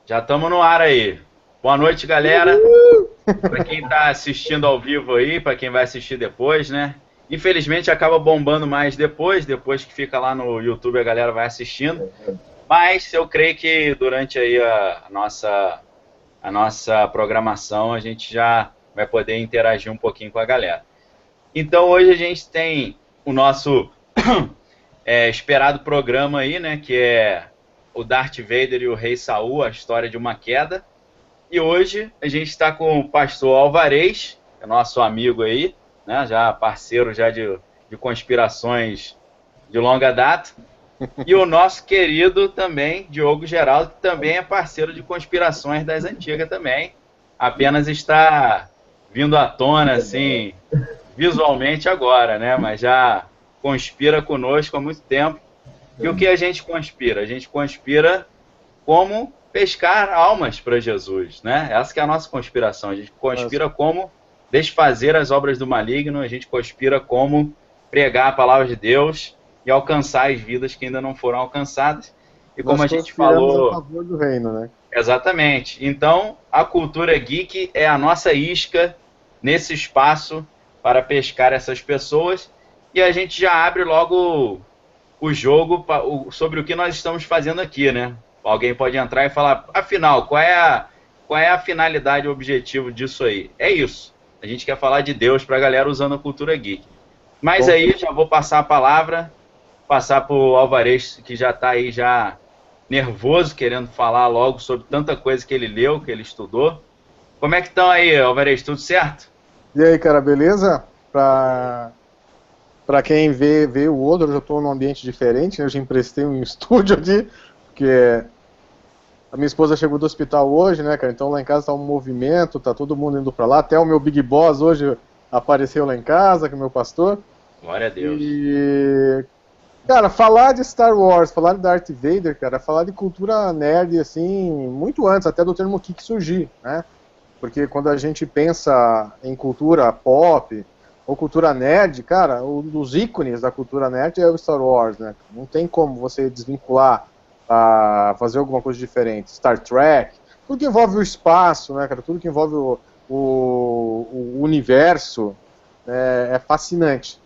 Já estamos no ar aí. Boa noite, galera. Para quem está assistindo ao vivo aí, para quem vai assistir depois, né? Infelizmente acaba bombando mais depois que fica lá no YouTube a galera vai assistindo. Mas eu creio que durante aí a nossa programação a gente já vai poder interagir um pouquinho com a galera. Então hoje a gente tem o nosso esperado programa aí, né? Que é o Darth Vader e o Rei Saul, a história de uma queda. E hoje a gente está com o pastor Alvarez, que é nosso amigo aí, né? Já parceiro já de conspirações de longa data. E o nosso querido também, Diogo Geraldo, que também é parceiro de conspirações das antigas também. Apenas está vindo à tona, assim, visualmente agora, né? Mas já conspira conosco há muito tempo. E o que a gente conspira? A gente conspira como pescar almas para Jesus, né? Essa que é a nossa conspiração. A gente conspira como desfazer as obras do maligno, a gente conspira como pregar a palavra de Deus e alcançar as vidas que ainda não foram alcançadas. E como a gente falou, a favor do reino, né? exatamente. Então, a cultura geek é a nossa isca nesse espaço para pescar essas pessoas. E a gente já abre logo o jogo sobre o que nós estamos fazendo aqui, né? Alguém pode entrar e falar, afinal, qual é a finalidade e o objetivo disso aí? É isso. A gente quer falar de Deus para a galera usando a cultura geek. Mas aí já vou passar a palavra, passar para o Alvarez, que já está aí já nervoso, querendo falar logo sobre tanta coisa que ele leu, que ele estudou. Como é que estão aí, Alvarez? Tudo certo? E aí, cara, beleza? Pra quem vê o outro, eu já estou num ambiente diferente, né? Eu já emprestei um estúdio aqui, porque a minha esposa chegou do hospital hoje, né, cara? Então lá em casa tá um movimento, tá todo mundo indo pra lá. Até o meu Big Boss hoje apareceu lá em casa, que é o meu pastor. Glória a Deus. E, cara, falar de Star Wars, falar de Darth Vader, cara, falar de cultura nerd, assim, muito antes até do termo geek surgir, né? Porque quando a gente pensa em cultura pop ou cultura nerd, cara, um dos ícones da cultura nerd é o Star Wars, né? Não tem como você desvincular a fazer alguma coisa diferente. Star Trek, tudo que envolve o espaço, né, cara? Tudo que envolve o universo é fascinante.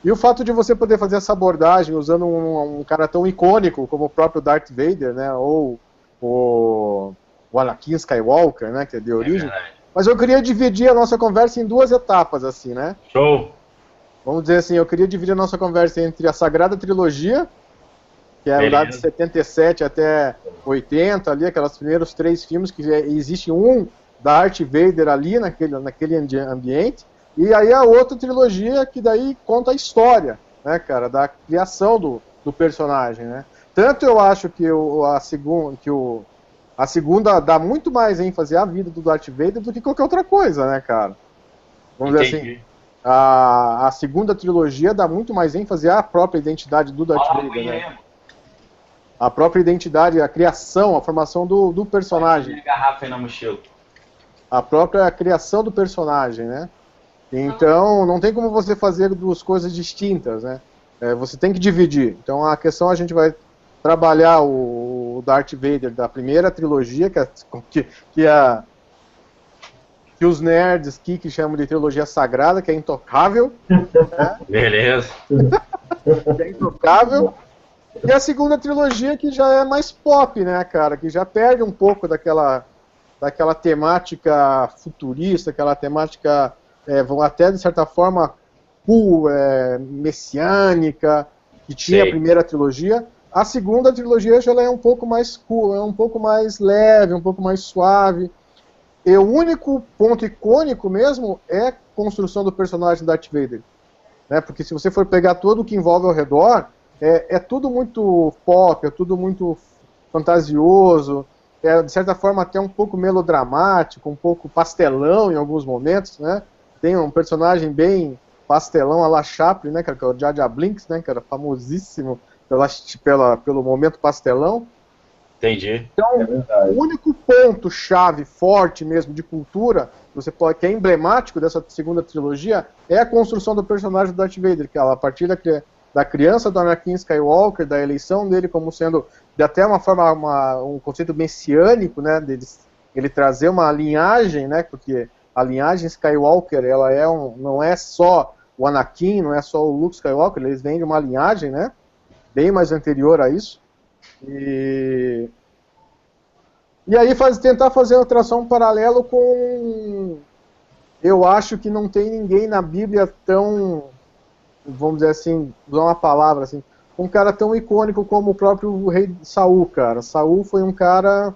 E o fato de você poder fazer essa abordagem usando um cara tão icônico como o próprio Darth Vader, né? Ou o Anakin Skywalker, né, que é de origem. Mas eu queria dividir a nossa conversa em duas etapas, assim, né? Show! Vamos dizer assim, eu queria dividir a nossa conversa entre a Sagrada Trilogia, que é lá de 77 até 80, ali, aqueles primeiros 3 filmes, que existe um Darth Vader ali, naquele ambiente, e aí a outra trilogia que daí conta a história, né, cara, da criação do personagem, né? Tanto eu acho que a segunda dá muito mais ênfase à vida do Darth Vader do que qualquer outra coisa, né, cara? Vamos dizer assim, a segunda trilogia dá muito mais ênfase à própria identidade do Darth Vader, né? A própria identidade, a criação, a formação do personagem. Garrafa aí na mochila. A própria criação do personagem, né? Então, não tem como você fazer duas coisas distintas, né? Você tem que dividir. Então, a questão a gente vai trabalhar o Darth Vader da primeira trilogia, que os nerds que chamam de trilogia sagrada, que é intocável. Né? Beleza. Que é intocável. E a segunda trilogia que já é mais pop, né, cara? Que já perde um pouco daquela temática futurista, aquela temática, até de certa forma, cool, messiânica, que tinha a primeira trilogia. A segunda trilogia já é um pouco mais cool, é um pouco mais leve, um pouco mais suave. E o único ponto icônico mesmo é a construção do personagem Darth Vader. Né? Porque se você for pegar tudo o que envolve ao redor, é tudo muito pop, é tudo muito fantasioso, de certa forma até um pouco melodramático, um pouco pastelão em alguns momentos, né? Tem um personagem bem pastelão a la Chaplin, né, cara, que é o Jar Jar Binks, né, cara, famosíssimo pelo momento pastelão. Entendi. Então, o único ponto chave forte mesmo de cultura que é emblemático dessa segunda trilogia é a construção do personagem do Darth Vader, que a partir da criança do Anakin Skywalker, da eleição dele como sendo de até uma forma, um conceito messiânico, né, ele trazer uma linhagem, né, porque a linhagem Skywalker, ela não é só o Anakin, não é só o Luke Skywalker, eles vêm de uma linhagem, né, bem mais anterior a isso. E aí tentar fazer uma tração paralelo com... Eu acho que não tem ninguém na Bíblia tão, vamos dizer assim, usar uma palavra assim, um cara tão icônico como o próprio rei Saul, cara. Saul foi um cara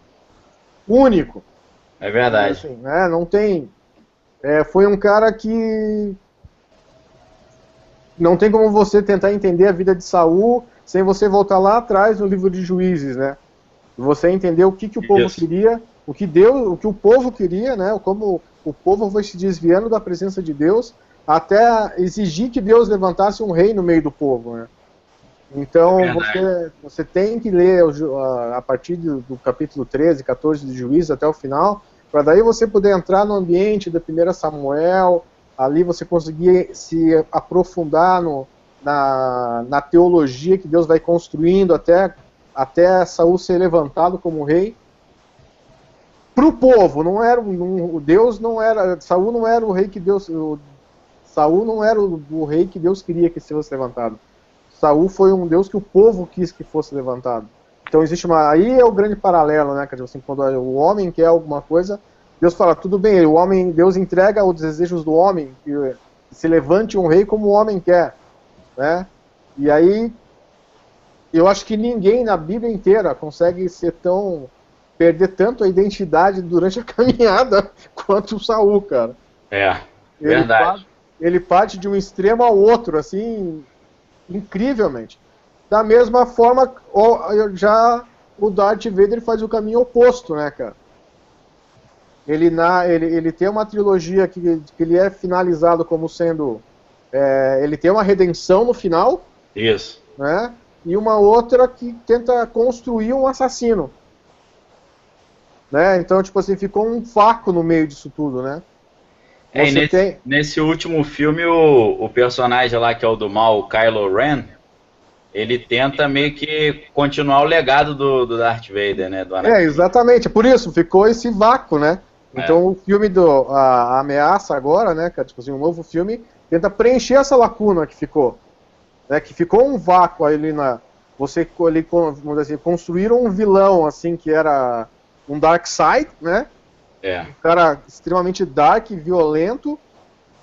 único. É verdade. Assim, né? Não tem... foi um cara que... Não tem como você tentar entender a vida de Saul sem você voltar lá atrás no livro de Juízes, né? Você entender o que o povo queria, o que o povo queria, né? Como o povo foi se desviando da presença de Deus até exigir que Deus levantasse um rei no meio do povo, né? Então, você tem que ler a partir do capítulo 13, 14 de Juízes até o final, para daí você poder entrar no ambiente da 1 Samuel, ali você conseguir se aprofundar na teologia que Deus vai construindo até Saul ser levantado como rei. Para o povo, Saul não era o rei que Deus... Saul não era o rei que Deus queria que fosse levantado. Saul foi um Deus que o povo quis que fosse levantado. Então existe aí é o grande paralelo, né? Assim, quando o homem quer alguma coisa, Deus fala, tudo bem, Deus entrega os desejos do homem, que se levante um rei como o homem quer, né? E aí, eu acho que ninguém na Bíblia inteira consegue perder tanto a identidade durante a caminhada quanto o Saul, cara. Verdade. Ele parte de um extremo ao outro, assim, incrivelmente. Da mesma forma, o Darth Vader faz o caminho oposto, né, cara? Ele tem uma trilogia que ele é finalizado como sendo... ele tem uma redenção no final. Isso. Né? E uma outra que tenta construir um assassino. Né? Então, tipo assim, ficou um vácuo no meio disso tudo, né? Nesse último filme, o personagem lá que é o do mal, o Kylo Ren, ele tenta meio que continuar o legado do Darth Vader, né? Exatamente, por isso, ficou esse vácuo, né? Então o filme a Ameaça agora, né, tipo assim, um novo filme, tenta preencher essa lacuna que ficou. Né, que ficou um vácuo ali vamos dizer assim, construíram um vilão, assim, que era um Darkseid, né? Um cara extremamente dark, violento,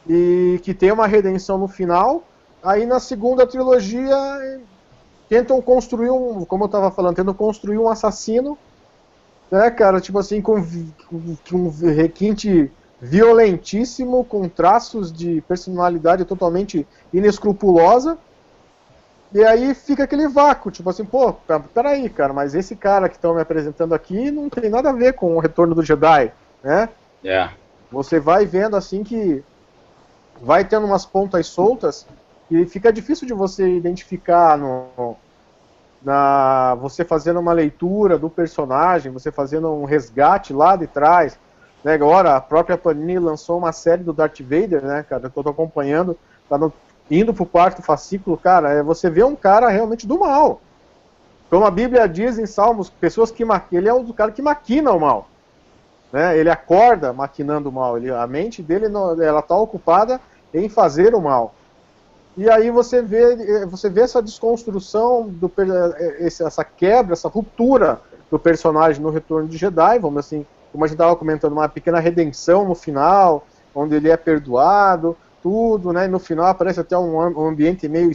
e que tem uma redenção no final. Aí na segunda trilogia tentam construir como eu tava falando, tentam construir um assassino, né, cara, tipo assim, com um requinte violentíssimo, com traços de personalidade totalmente inescrupulosa, e aí fica aquele vácuo, tipo assim, pô, peraí, cara, mas esse cara que estão me apresentando aqui não tem nada a ver com o Retorno do Jedi, né? Você vai vendo assim que vai tendo umas pontas soltas e fica difícil de você identificar você fazendo uma leitura do personagem, você fazendo um resgate lá de trás, né? Agora a própria Panini lançou uma série do Darth Vader, né, cara, que eu tô acompanhando, indo pro quarto fascículo, cara, você vê um cara realmente do mal. Como a Bíblia diz em Salmos, ele é o cara que maquina o mal, né? Ele acorda maquinando o mal, a mente dele ela tá ocupada em fazer o mal. E aí você vê essa desconstrução, essa quebra, essa ruptura do personagem no Retorno de Jedi, vamos assim, como a gente estava comentando, uma pequena redenção no final, onde ele é perdoado, tudo, né? E no final aparece até um ambiente meio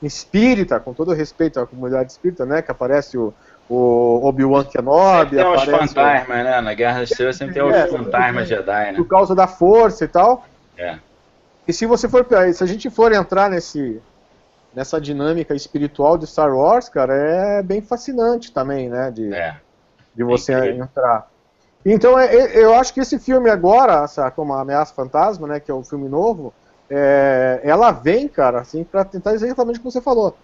espírita, com todo respeito à comunidade espírita, né? Que aparece o Obi-Wan Kenobi. Tem os fantasmas, né? Na Guerra das Estrelas sempre tem os fantasmas Jedi, né? Por causa da força e tal. E se a gente for entrar nessa dinâmica espiritual de Star Wars, cara, é bem fascinante também, né, de você entrar. Então, eu acho que esse filme agora, como a Ameaça Fantasma, né, que é o filme novo, ela vem, cara, assim, pra tentar exatamente o que você falou,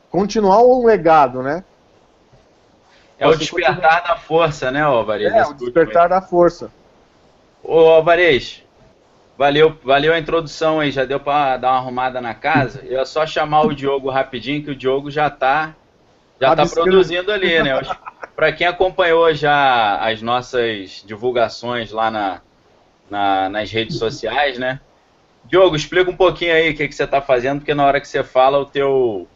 continuar um legado, né. É o despertar da força, né, Alvarez? O despertar da força. Ô, Alvarez, valeu a introdução aí, já deu para dar uma arrumada na casa. Eu é só chamar o Diogo rapidinho, que o Diogo já tá Já está produzindo ali, né? Para quem acompanhou já as nossas divulgações lá nas redes sociais, né? Diogo, explica um pouquinho aí o que você está fazendo, porque na hora que você fala, o teu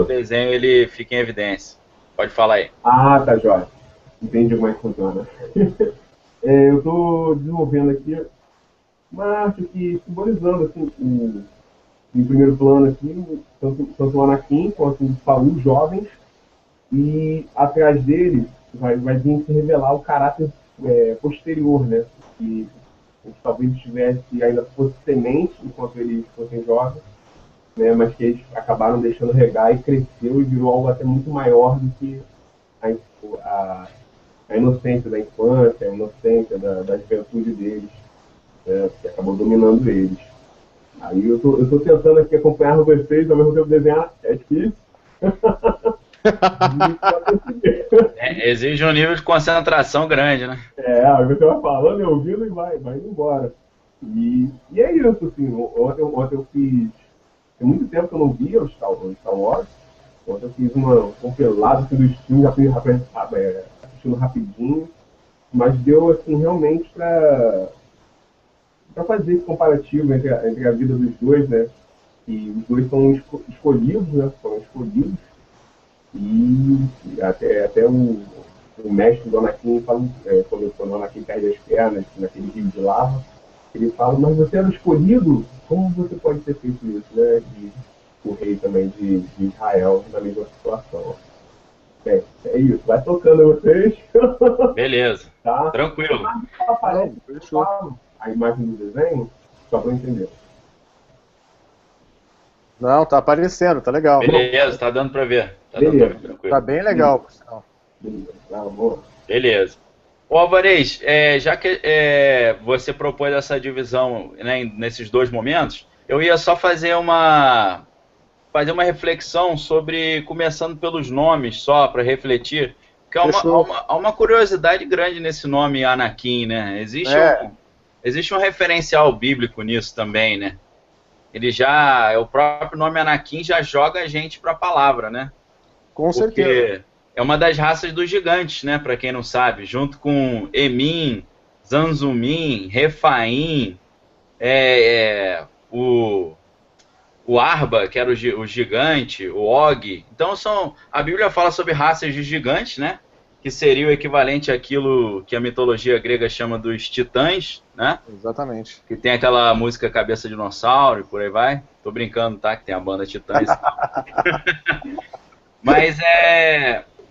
desenho ele fica em evidência. Pode falar aí. Ah, tá, jóia. Entendi como é que funciona. Eu estou desenvolvendo aqui uma arte aqui, simbolizando, assim, em primeiro plano aqui, tanto o Anakin quanto o Saul, jovens, e atrás dele vai vir se revelar o caráter posterior, né? Que talvez tivesse, ainda fosse semente enquanto eles fossem jovens, né? Mas que eles acabaram deixando regar e cresceu e virou algo até muito maior do que a inocência da infância, a inocência da juventude deles, né? Que acabou dominando eles. Aí eu tô tentando aqui acompanhar vocês, ao mesmo tempo desenhar, é difícil. Exige um nível de concentração grande, né? Aí você vai falando e ouvindo e vai embora. E é isso, assim, ontem eu fiz, tem muito tempo que eu não via o Star Wars, ontem eu fiz um compilado assim, dos filmes, assistindo rapidinho, mas deu, assim, realmente para fazer esse comparativo entre a vida dos dois, né? E os dois são escolhidos, né? Foram escolhidos. E até o mestre do Anakin fala, quando o Anakin perde as pernas naquele rio de lava, ele fala, mas você era escolhido? Como você pode ter feito isso, né? O rei também de Israel na mesma situação. É isso, vai tocando vocês. Beleza, tá? Tranquilo. Aparece, a imagem do desenho, só para eu entender. Não, tá aparecendo, tá legal. Beleza, tá dando para ver. Tá bem legal, por sinal. Beleza. Ô Alvarez, já que você propôs essa divisão, né, nesses dois momentos, eu ia só fazer uma reflexão sobre, começando pelos nomes, só para refletir, porque há uma curiosidade grande nesse nome Anakin, né? Existe um referencial bíblico nisso também, né? O próprio nome Anakin já joga a gente para a palavra, né? Com certeza. Porque é uma das raças dos gigantes, né? Para quem não sabe, junto com Emin, Zanzumin, Refaim, o Arba, que era o gigante, o Og. Então a Bíblia fala sobre raças de gigantes, né? Que seria o equivalente àquilo que a mitologia grega chama dos titãs, né? Exatamente. Que tem aquela música Cabeça de Dinossauro e por aí vai. Tô brincando, tá? Que tem a banda Titãs. Mas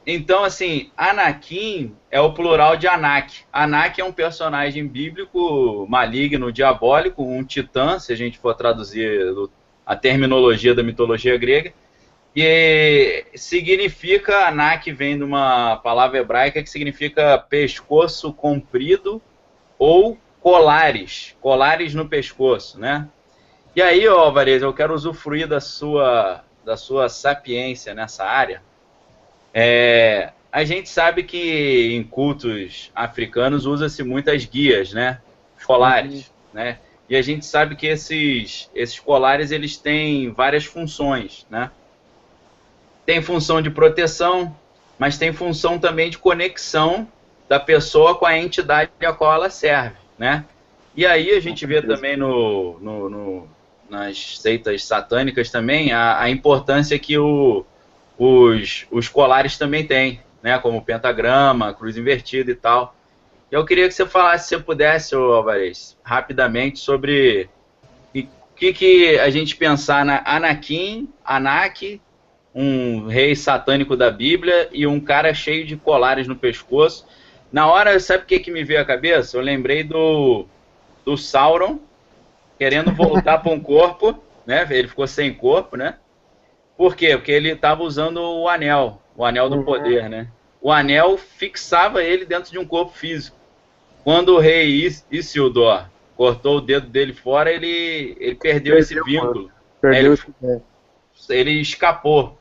então, assim, Anakin é o plural de Anak. Anak é um personagem bíblico, maligno, diabólico, um titã, se a gente for traduzir a terminologia da mitologia grega. E significa, Anak vem de uma palavra hebraica que significa pescoço comprido ou colares no pescoço, né? E aí, Alvarez, eu quero usufruir da sua sapiência nessa área. A gente sabe que em cultos africanos usa-se muitas guias, né? Colares, né? E a gente sabe que esses colares eles têm várias funções, né? Tem função de proteção, mas tem função também de conexão da pessoa com a entidade a qual ela serve, né? E aí a gente vê também nas seitas satânicas também a importância que os colares também têm, né? Como o pentagrama, cruz invertida e tal. Eu queria que você falasse, se você pudesse, Alvarez, rapidamente sobre o que a gente pensar na Anakin, Anak, um rei satânico da Bíblia e um cara cheio de colares no pescoço. Na hora, sabe o que me veio à cabeça? Eu lembrei do Sauron querendo voltar para um corpo, né? Ele ficou sem corpo, né? Por quê? Porque ele estava usando o anel do poder, né? O anel fixava ele dentro de um corpo físico. Quando o rei Isildur cortou o dedo dele fora, ele perdeu esse vínculo. Ele escapou.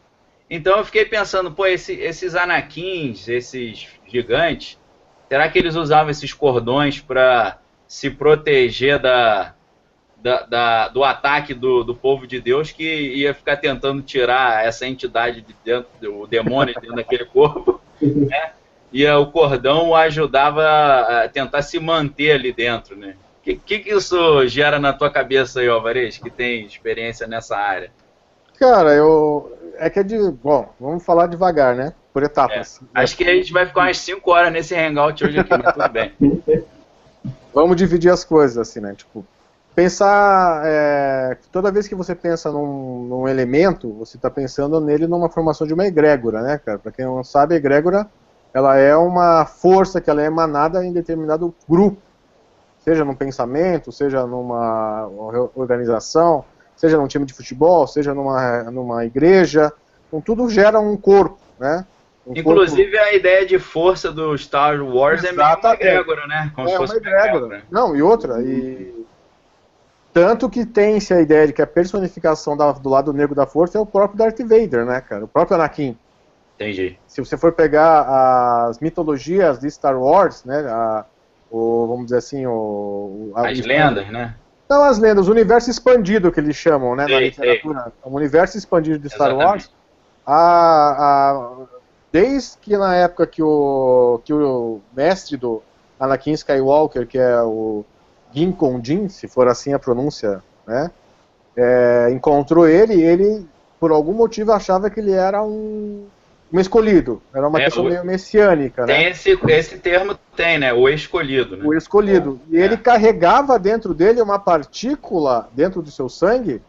Então eu fiquei pensando, pô, esses Anakins, esses gigantes, será que eles usavam esses cordões para se proteger do ataque do povo de Deus que ia ficar tentando tirar essa entidade de dentro, o demônio dentro daquele corpo, né? E o cordão o ajudava a tentar se manter ali dentro, né? Que isso gera na tua cabeça aí, Alvarez, que tem experiência nessa área? Cara, bom, vamos falar devagar, né? Por etapas. Acho que a gente vai ficar umas 5 horas nesse hangout hoje aqui, mas tudo bem. Vamos dividir as coisas, assim, né? Tipo, pensar, toda vez que você pensa num elemento, você está pensando nele numa formação de uma egrégora, né, cara? Para quem não sabe, a egrégora, ela é uma força que ela é emanada em determinado grupo, seja num pensamento, seja numa organização, seja num time de futebol, seja numa igreja, então tudo gera um corpo, né? Inclusive a ideia de força do Star Wars é meio uma egrégora, né? Como se fosse uma egrégora. Não, e outra, tanto que tem-se a ideia de que a personificação do lado negro da força é o próprio Darth Vader, né, cara? O próprio Anakin. Entendi. Se você for pegar as mitologias de Star Wars, né, vamos dizer assim, as lendas, né? Não, as lendas, o universo expandido que eles chamam, né, na literatura. O universo expandido de Star Wars, desde que na época que o mestre do Anakin Skywalker, que é o Qui-Gon Jinn, se for assim a pronúncia, né, encontrou ele, por algum motivo, achava que ele era um escolhido, era uma questão meio messiânica, tem, né? Esse termo tem, né? O escolhido, né? O escolhido. E ele carregava dentro dele uma partícula, dentro do seu sangue,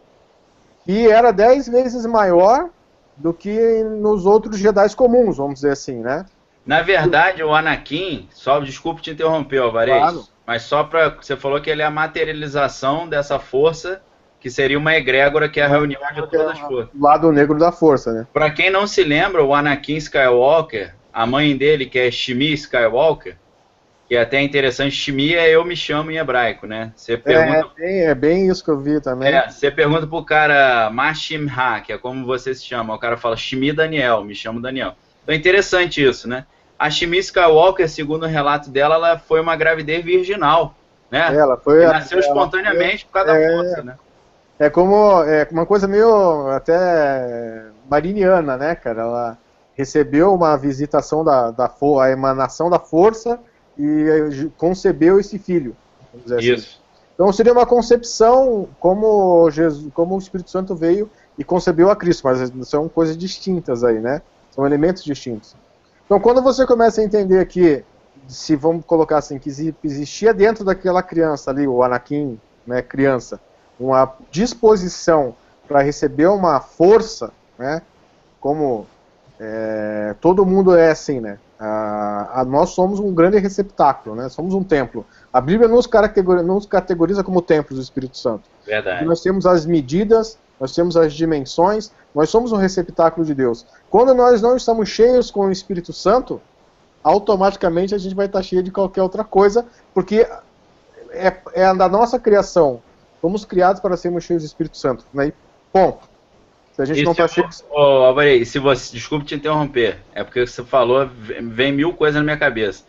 que era 10 vezes maior do que nos outros Jedi comuns, vamos dizer assim, né? Na verdade, o Anakin, desculpe te interromper, Alvarez, claro. Mas só para você falou que ele é a materialização dessa força, que seria uma egrégora, que é a reunião de todas as forças. O lado negro da força, né? Para quem não se lembra, o Anakin Skywalker, a mãe dele, que é Shmi Skywalker, que é até interessante, Shmi é eu me chamo em hebraico, né? Você pergunta... é bem isso que eu vi também. Você pergunta pro cara Mashimha, que é como você se chama, o cara fala Shmi Daniel, me chamo Daniel. Então é interessante isso, né? A Shmi Skywalker, segundo o relato dela, ela foi uma gravidez virginal, né? Ela nasceu espontaneamente por causa da força, né? É como uma coisa meio até mariniana, né, cara? Ela recebeu uma visitação a emanação da força e concebeu esse filho. Vamos dizer isso. Assim. Então seria uma concepção como o Espírito Santo veio e concebeu a Cristo, mas são coisas distintas aí, né? São elementos distintos. Então quando você começa a entender que, se vamos colocar assim, que existia dentro daquela criança ali, o Anakin, né, criança, uma disposição para receber uma força, né, como todo mundo é assim, né, nós somos um grande receptáculo, né, somos um templo. A Bíblia nos categoriza como templos do Espírito Santo. Verdade. Nós temos as medidas, nós temos as dimensões, nós somos um receptáculo de Deus. Quando nós não estamos cheios com o Espírito Santo, automaticamente a gente vai estar cheio de qualquer outra coisa, porque é da nossa criação. Fomos criados para sermos cheios do Espírito Santo, né? Ponto. Se a gente não está cheio... Alvarez, desculpe te interromper, é porque você falou, vem 1000 coisas na minha cabeça.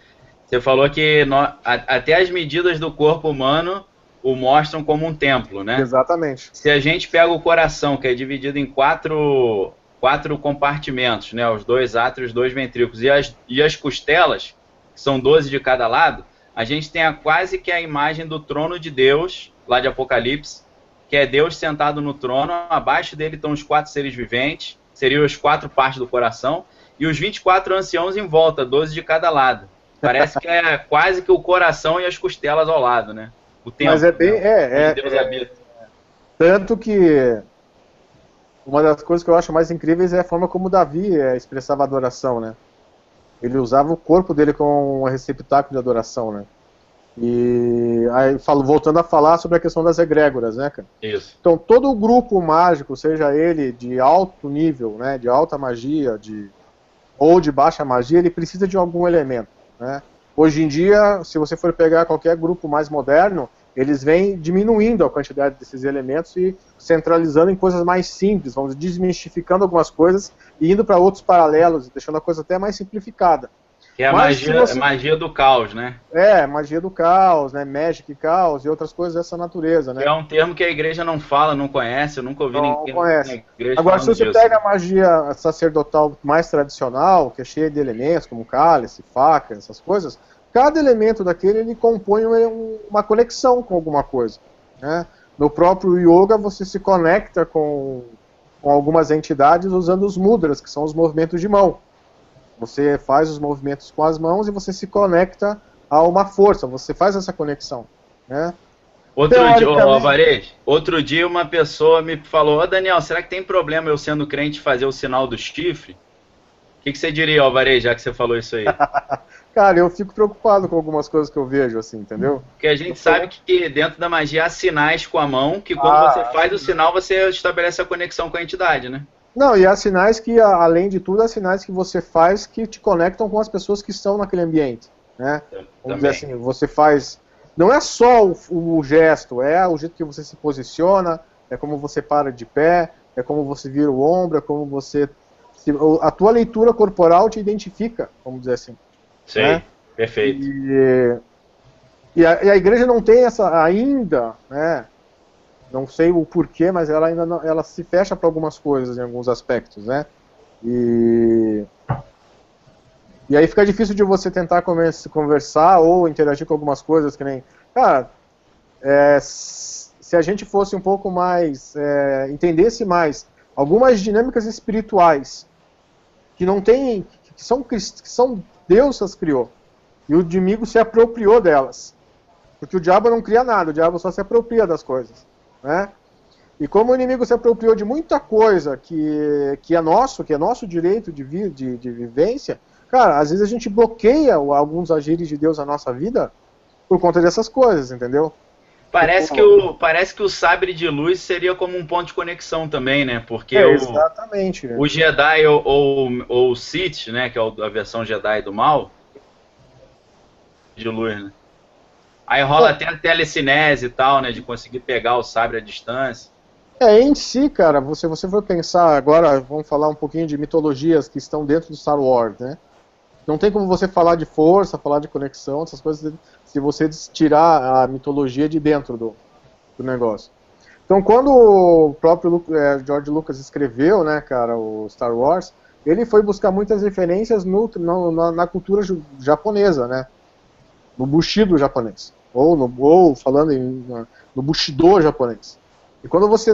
Você falou que até as medidas do corpo humano o mostram como um templo, né? Exatamente. Se a gente pega o coração, que é dividido em quatro compartimentos, né? Os 2 átrios, os 2 ventrículos, e as costelas, que são 12 de cada lado, a gente tem quase que a imagem do trono de Deus, lá de Apocalipse, que é Deus sentado no trono, abaixo dele estão os 4 seres viventes, seriam as 4 partes do coração, e os 24 anciãos em volta, 12 de cada lado. Parece que é quase que o coração e as costelas ao lado, né? O templo, mas é bem... onde Deus habita. Tanto que uma das coisas que eu acho mais incríveis é a forma como Davi expressava adoração, né? Ele usava o corpo dele como um receptáculo de adoração, né? E aí, voltando a falar sobre a questão das egrégoras, né, cara? Isso. Então, todo o grupo mágico, seja ele de alto nível, né, de alta magia, ou de baixa magia, ele precisa de algum elemento, né? Hoje em dia, se você for pegar qualquer grupo mais moderno, eles vêm diminuindo a quantidade desses elementos e centralizando em coisas mais simples, vamos desmistificando algumas coisas e indo para outros paralelos, deixando a coisa até mais simplificada. Que é a Mas se você- magia do caos, né? magia do caos, né? Magic caos e outras coisas dessa natureza, Que né? é um termo que a igreja não fala, não conhece, eu nunca ouvi Não ninguém na conhece. igreja Agora, se falando você disso. pega a magia sacerdotal mais tradicional, que é cheia de elementos, como cálice, faca, essas coisas, cada elemento daquele ele compõe uma conexão com alguma coisa, né? No próprio yoga, você se conecta com algumas entidades usando os mudras, que são os movimentos de mão. Você faz os movimentos com as mãos e você se conecta a uma força, você faz essa conexão, né? Outro dia, ô, Teoricamente, Alvarez, outro dia uma pessoa me falou, ô Daniel, será que tem problema eu sendo crente fazer o sinal do chifre? O que você diria, Alvarez, já que você falou isso aí? cara, eu fico preocupado com algumas coisas que eu vejo, assim, entendeu? Porque a gente sabe que dentro da magia há sinais com a mão, que quando você faz o sinal, você estabelece a conexão com a entidade, né? Não, e há sinais que, além de tudo, há sinais que você faz que te conectam com as pessoas que estão naquele ambiente, né? Vamos dizer assim, você faz... Não é só o gesto, é o jeito que você se posiciona, é como você para de pé, é como você vira o ombro, é como você... A tua leitura corporal te identifica, vamos dizer assim. Sim, né? perfeito. E a igreja não tem essa ainda, né? Não sei o porquê, mas ela ainda não, ela se fecha para algumas coisas em alguns aspectos, né? E aí fica difícil de você tentar conversar ou interagir com algumas coisas que nem, cara, se a gente fosse um pouco mais, entendesse mais algumas dinâmicas espirituais que não tem, que são Deus as criou e o inimigo se apropriou delas, porque o diabo não cria nada, o diabo só se apropria das coisas. Né? E como o inimigo se apropriou de muita coisa que é nosso direito de vivência, cara, às vezes a gente bloqueia alguns agires de Deus na nossa vida por conta dessas coisas, entendeu? Parece que o sabre de luz seria como um ponto de conexão também, né? Porque exatamente. O Jedi ou o Sith, né? Que é a versão Jedi do mal, de luz, né? Aí rola até a telecinese e tal, né? De conseguir pegar o sabre à distância. Em si, cara, se você for pensar agora, vamos falar um pouquinho de mitologias que estão dentro do Star Wars, né? Não tem como você falar de força, falar de conexão, essas coisas, se você tirar a mitologia de dentro do negócio. Então, quando o próprio George Lucas escreveu, né, cara, o Star Wars, ele foi buscar muitas referências na cultura japonesa, né? No Bushido japonês, ou falando no Bushido japonês. E quando você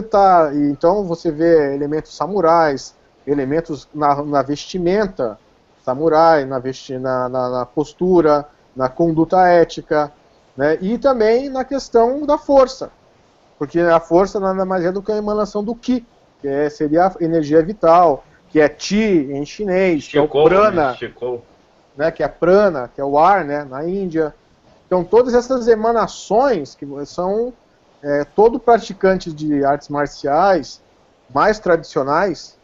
então você vê elementos samurais, elementos na vestimenta samurai, na postura, na conduta ética, né? E também na questão da força, porque a força nada mais é do que a emanação do Ki, que seria a energia vital, que é Chi em chinês, que é o prana, né, que é prana, que é o ar, né, na Índia. Então todas essas emanações que são todo praticante de artes marciais mais tradicionais,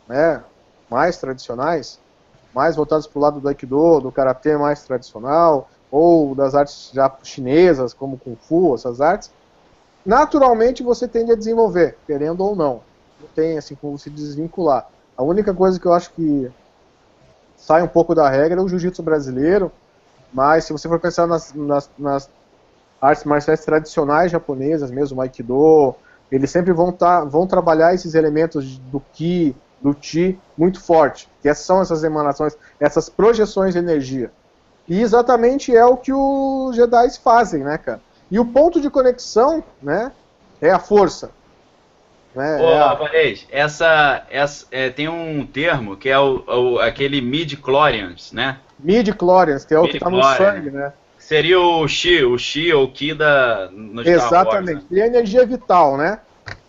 né, mais voltados para o lado do Aikido, do Karatê mais tradicional, ou das artes já chinesas, como Kung Fu, essas artes, naturalmente você tende a desenvolver, querendo ou não. Não tem assim como se desvincular. A única coisa que eu acho que sai um pouco da regra é o jiu-jitsu brasileiro, mas se você for pensar nas artes marciais tradicionais japonesas, mesmo o Aikido, eles sempre vão trabalhar esses elementos do Ki, do Chi, muito forte, que são essas emanações, essas projeções de energia. E exatamente é o que os Jedi fazem, né, cara? E o ponto de conexão, né, é a força. Né, Valês, tem um termo que é aquele midi-chlorians, né? Midi-chlorians, que é o que está no sangue, né? Seria o Chi ou o Ki no Star Wars. Exatamente, e a energia vital, né?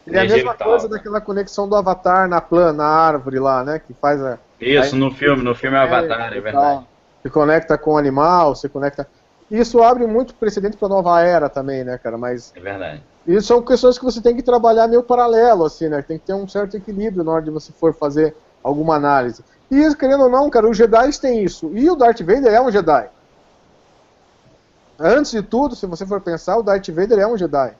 Ele é a mesma coisa daquela conexão do Avatar na árvore lá, né? Que faz Isso, no filme Avatar, é verdade. Se conecta com o animal, se conecta... Isso abre muito precedente para a nova era também, né, cara? Mas é verdade. Isso são questões que você tem que trabalhar meio paralelo, assim, né? Tem que ter um certo equilíbrio na hora de você for fazer alguma análise. E, querendo ou não, cara, os Jedi têm isso. E o Darth Vader é um Jedi. Antes de tudo, se você for pensar, o Darth Vader é um Jedi.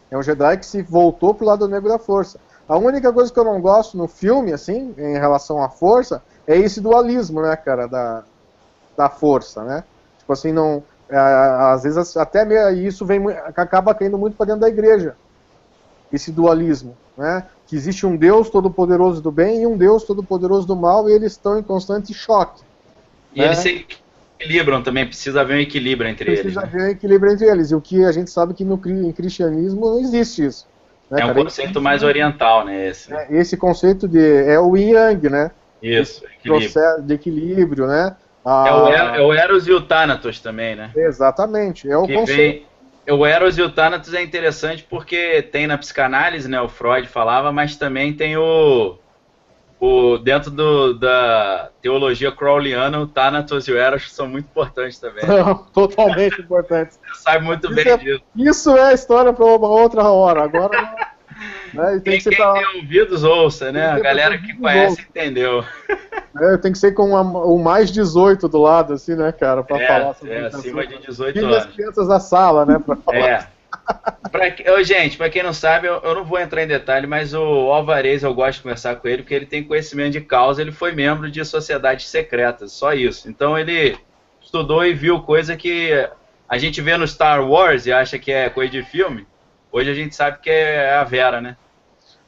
É um Jedi que se voltou pro lado negro da força. A única coisa que eu não gosto no filme, assim, em relação à força, é esse dualismo, né, cara, da força, né? Tipo assim, não, às vezes até isso acaba caindo muito para dentro da igreja, esse dualismo, né? Que existe um Deus todo-poderoso do bem e um Deus todo-poderoso do mal, e eles estão em constante choque. E eles se equilibram também, precisa haver um equilíbrio entre eles. Precisa haver um equilíbrio entre eles, e o que a gente sabe que em cristianismo não existe isso. Né, é um conceito mais oriental, né? Esse conceito é o yin yang, né? Isso, processo de equilíbrio, né? É o Eros e o Thanatos também, né? Exatamente, é o conceito. O Eros e o Thanatos é interessante porque tem na psicanálise, né? O Freud falava, mas também tem dentro da teologia crowleyana, o Thanatos e o Eros são muito importantes também. São totalmente importantes. Você sabe muito bem disso. Isso é história para uma outra hora. Agora, né, quem tem ouvidos, ouça, né? A galera que conhece entendeu. Tem que ser com o mais 18 do lado, assim, né, cara, para falar sobre isso. Acima de 18 anos. E as crianças da sala, né, para falar. Gente, pra quem não sabe, eu não vou entrar em detalhe, mas o Alvarez, eu gosto de conversar com ele, porque ele tem conhecimento de causa, ele foi membro de sociedades secretas, só isso. Então ele estudou e viu coisa que a gente vê no Star Wars e acha que é coisa de filme, hoje a gente sabe que é a Vera, né?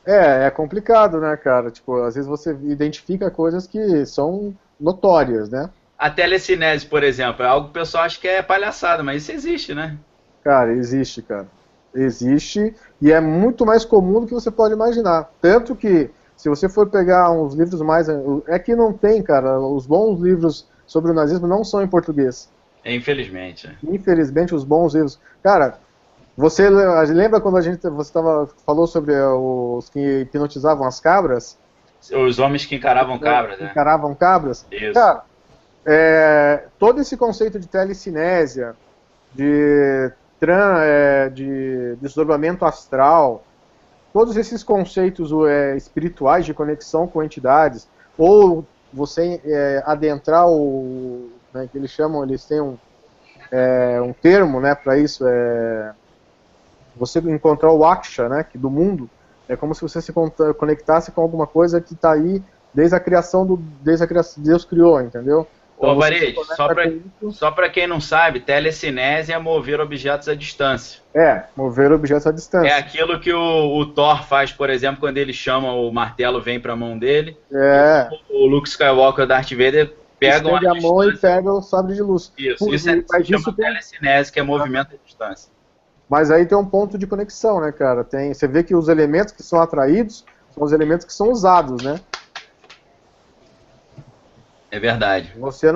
É complicado, né, cara? Tipo, às vezes você identifica coisas que são notórias, né? A telecinese, por exemplo, é algo que o pessoal acha que é palhaçada, mas isso existe, né? Cara, existe, cara. Existe e é muito mais comum do que você pode imaginar. Tanto que, se você for pegar uns livros mais... É que não tem, cara. Os bons livros sobre o nazismo não são em português. Infelizmente. Infelizmente, os bons livros... Cara, você lembra quando você falou sobre os que hipnotizavam as cabras? Os homens que encaravam cabras, né? Encaravam cabras? Isso. Cara, todo esse conceito de telecinésia, de desdobramento astral, todos esses conceitos espirituais de conexão com entidades, ou você adentrar né, que eles têm um termo, né, para isso, você encontrar o Aksha, né, do mundo, é como se você se conectasse com alguma coisa que está aí desde a criação, Deus criou, entendeu? Ô, Alvarez, só para quem não sabe, telecinese é mover objetos à distância. Mover objetos à distância. É aquilo que o Thor faz, por exemplo, quando ele chama o martelo, vem para a mão dele. O Luke Skywalker e o Darth Vader pegam a mão e pega o sabre de luz. Isso chama telecinese, que é movimento à distância. Mas aí tem um ponto de conexão, né, cara? Você vê que os elementos que são atraídos são os elementos que são usados, né? É verdade. Você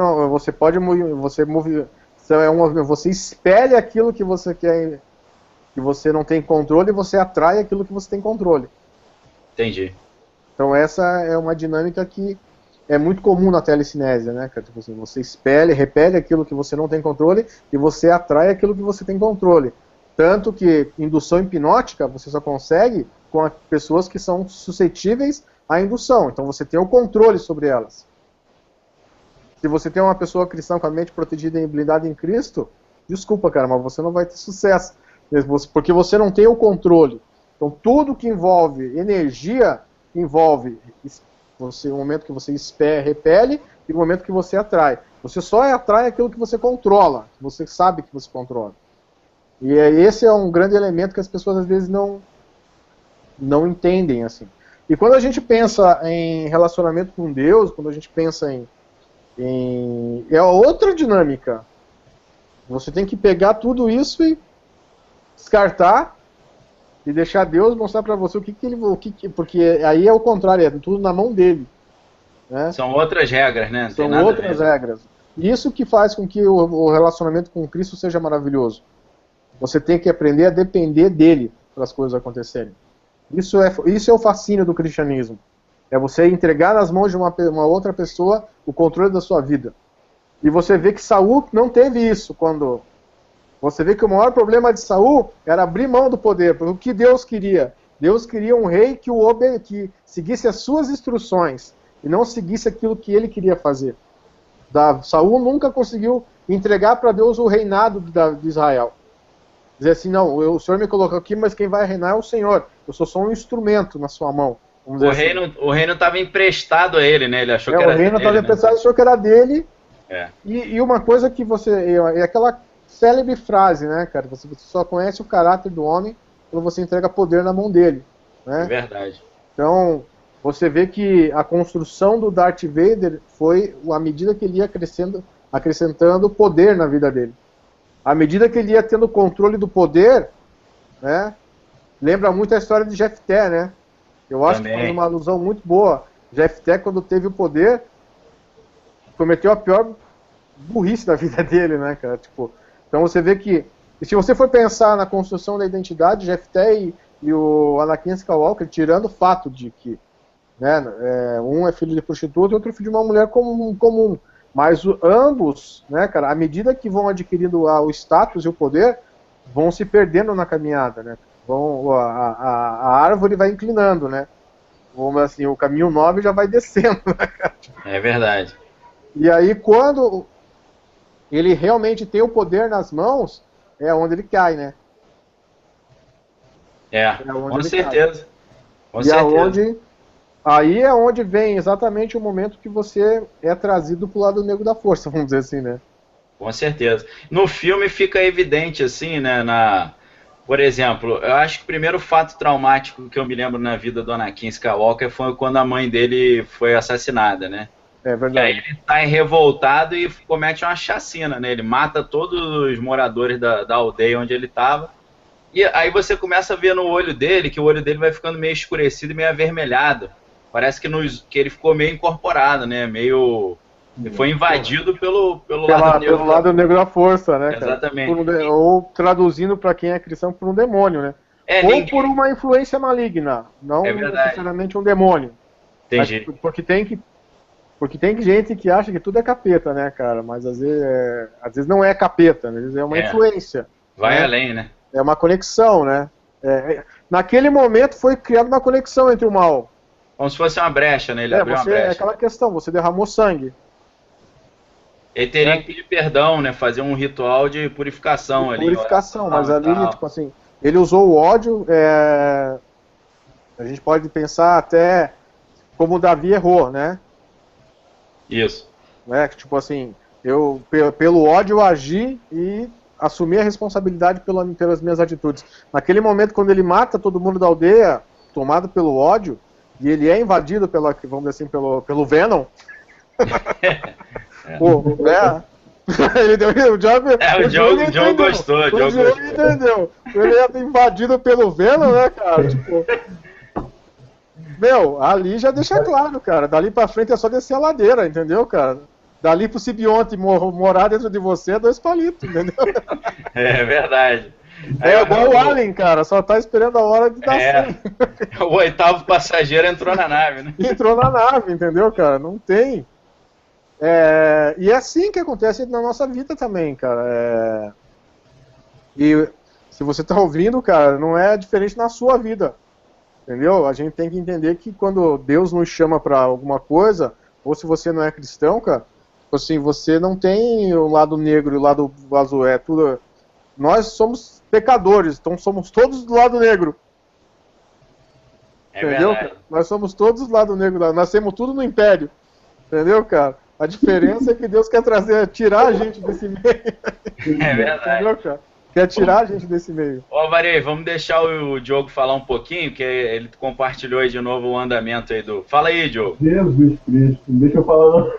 espelha aquilo que você quer, que você não tem controle, e você atrai aquilo que você tem controle. Entendi. Então essa é uma dinâmica que é muito comum na telecinésia, né? Tipo assim, você repele aquilo que você não tem controle e você atrai aquilo que você tem controle. Tanto que indução hipnótica você só consegue com pessoas que são suscetíveis à indução. Então você tem o controle sobre elas. Se você tem uma pessoa cristã com a mente protegida e blindada em Cristo, desculpa, cara, mas você não vai ter sucesso. Porque você não tem o controle. Então tudo que envolve energia, envolve o momento que você repele e o momento que você atrai. Você só atrai aquilo que você controla, que você sabe que você controla. E esse é um grande elemento que as pessoas às vezes não entendem, assim. E quando a gente pensa em relacionamento com Deus, quando a gente pensa é outra dinâmica. Você tem que pegar tudo isso e descartar e deixar Deus mostrar para você porque aí é o contrário, é tudo na mão dele, né? São outras regras, né? São outras regras. Isso que faz com que o relacionamento com Cristo seja maravilhoso. Você tem que aprender a depender dele para as coisas acontecerem. Isso é o fascínio do cristianismo. É você entregar nas mãos de uma outra pessoa o controle da sua vida. E você vê que Saul não teve isso. Quando você vê que o maior problema de Saul era abrir mão do poder. Porque o que Deus queria? Deus queria um rei que seguisse as suas instruções e não seguisse aquilo que ele queria fazer. Saul nunca conseguiu entregar para Deus o reinado de Israel. Dizer assim, não, o Senhor me colocou aqui, mas quem vai reinar é o Senhor. Eu sou só um instrumento na sua mão. O reino estava emprestado a ele, né? Ele achou que era dele. O reino estava emprestado, achou que era dele. E uma coisa que é aquela célebre frase, né, cara? Você só conhece o caráter do homem quando você entrega poder na mão dele, né? É verdade. Então, você vê que a construção do Darth Vader foi à medida que ele ia acrescentando poder na vida dele. À medida que ele ia tendo controle do poder, né? Lembra muito a história de Jefté, né? Eu acho que faz uma alusão muito boa. Jefté, quando teve o poder, cometeu a pior burrice da vida dele, né, cara? Tipo, então você vê que, se você for pensar na construção da identidade, Jefté e o Anakin Skywalker, tirando o fato de que, né, um é filho de prostituta e outro filho de uma mulher comum. Mas ambos, né, cara, à medida que vão adquirindo o status e o poder, vão se perdendo na caminhada, né? A árvore vai inclinando, né? Vamos assim, o caminho 9 já vai descendo, né, cara? É verdade. E aí, quando ele realmente tem o poder nas mãos, é onde ele cai, né? Com certeza. Com certeza. Aí é onde vem exatamente o momento que você é trazido pro lado negro da força, vamos dizer assim, né? Com certeza. No filme fica evidente, assim, né, por exemplo, eu acho que o primeiro fato traumático que eu me lembro na vida do Anakin Skywalker foi quando a mãe dele foi assassinada, né? É verdade. E aí ele tá revoltado e comete uma chacina, né? Ele mata todos os moradores da aldeia onde ele tava. E aí você começa a ver no olho dele, que o olho dele vai ficando meio escurecido e meio avermelhado. Parece que ele ficou meio incorporado, né? Meio... Foi invadido pelo lado negro da força, né, cara? Exatamente. Ou traduzindo para quem é cristão, por um demônio, né? Ou por uma influência maligna, não necessariamente um demônio. Entendi. Mas, porque tem gente que acha que tudo é capeta, né, cara? Mas às vezes não é capeta, né? Às vezes é uma influência. Vai né? além, né? É uma conexão, né? Naquele momento foi criada uma conexão entre o mal. Como se fosse uma brecha, né? Ele abriu uma brecha. É aquela questão, você derramou sangue. Ele teria que pedir perdão, né? Fazer um ritual de purificação ali. Purificação, mas ali, tipo assim, ele usou o ódio, a gente pode pensar até como o Davi errou, né? Isso. Tipo assim, pelo ódio eu agi e assumi a responsabilidade pelas minhas atitudes. Naquele momento, quando ele mata todo mundo da aldeia, tomado pelo ódio, e ele é invadido vamos dizer assim, pelo Venom. Ele deu o John gostou. O John entendeu. Ele é invadido pelo Venom, né, cara? Tipo, ali já deixa claro, cara. Dali pra frente é só descer a ladeira, entendeu, cara? Dali pro Sibionte morar dentro de você é 2 palitos, entendeu? É verdade. Igual o Alien, cara, só tá esperando a hora de dar sangue. O 8º passageiro entrou na nave, né? Entrou na nave, entendeu, cara? Não tem. E é assim que acontece na nossa vida também, cara. E se você tá ouvindo, cara, não é diferente na sua vida. Entendeu? A gente tem que entender que quando Deus nos chama pra alguma coisa, ou se você não é cristão, cara, assim, você não tem o lado negro e o lado azul, tudo. Nós somos pecadores, então somos todos do lado negro. Entendeu, cara? Nós somos todos do lado negro, nascemos tudo no império. Entendeu, cara? A diferença é que Deus quer tirar a gente desse meio. É verdade. Entendeu, cara? Quer tirar a gente desse meio. Varei, vamos deixar o Diogo falar um pouquinho, que ele compartilhou aí de novo o andamento aí do... Fala aí, Diogo. Jesus Cristo, deixa eu falar não.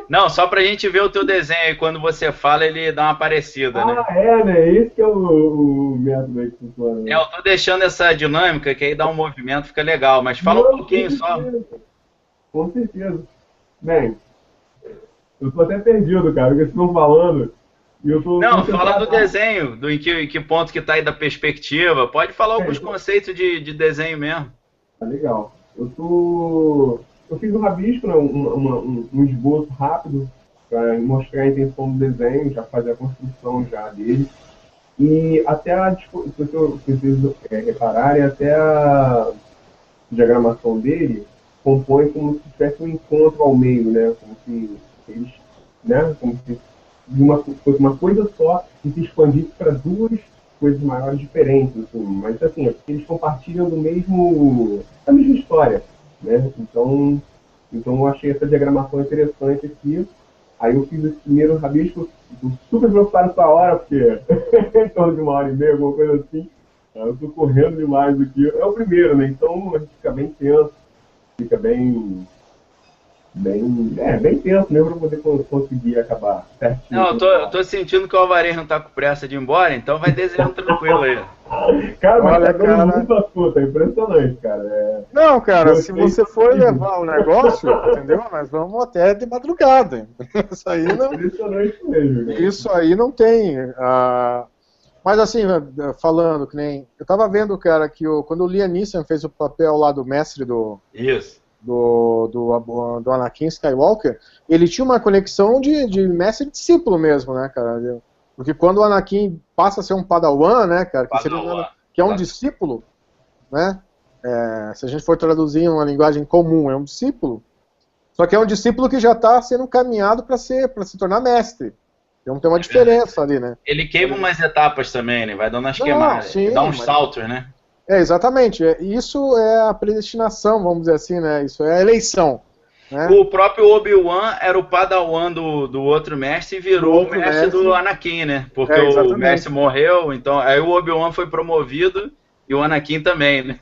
Não, só pra gente ver o teu desenho aí, quando você fala ele dá uma parecida, né? Né? Esse que é o método aí que funciona. Né? Eu tô deixando essa dinâmica, que aí dá um movimento, fica legal, mas fala um pouquinho só. Com certeza. Bem, eu tô até perdido, cara, porque vocês estão falando... Não, fala do desenho, em que ponto que tá aí da perspectiva. Pode falar alguns conceitos de desenho mesmo. Tá legal. Eu fiz um rabisco, né, um esboço rápido para mostrar a intenção do desenho, já fazer a construção já dele. E até se vocês repararem, até a diagramação dele compõe como se tivesse um encontro ao meio, né? Como se eles, né? Como se fosse uma coisa só e se expandisse para 2 coisas maiores diferentes, assim. Mas assim, é porque eles compartilham da mesma história, né? Então eu achei essa diagramação interessante aqui Aí eu fiz esse primeiro rabisco, super preocupado com a hora, porque em torno de 1h30, alguma coisa assim. Eu tô correndo demais aqui. É o primeiro, né? Então a gente fica bem tenso, fica bem tenso mesmo pra poder conseguir acabar certinho. Não, eu tô sentindo que o Alvarez não tá com pressa de ir embora, então vai desenhando tranquilo aí. Cara, mas Olha, tá dando muito assunto, é impressionante, cara. Não, cara, se você for levar o negócio, entendeu? Nós vamos até de madrugada. Isso aí não, Impressionante mesmo. Né? isso aí não tem. Mas assim, falando que nem. Eu tava vendo, cara, que quando o Liam Neeson fez o papel lá do mestre Isso. do Anakin Skywalker, ele tinha uma conexão de mestre e discípulo mesmo, né, cara? Porque quando o Anakin passa a ser um Padawan, né, cara, que é um discípulo, né? Se a gente for traduzir em uma linguagem comum, é um discípulo. Só que é um discípulo que já está sendo caminhado para se tornar mestre. Então tem uma diferença ali, né? Ele queima umas etapas também, né? Vai dando umas queimadas, sim, dá uns saltos, né? Exatamente. Isso é a predestinação, vamos dizer assim, né? Isso é a eleição. Né? O próprio Obi-Wan era o padawan do outro mestre e virou o mestre do Anakin, né? Porque o mestre morreu, então aí o Obi-Wan foi promovido e o Anakin também, né?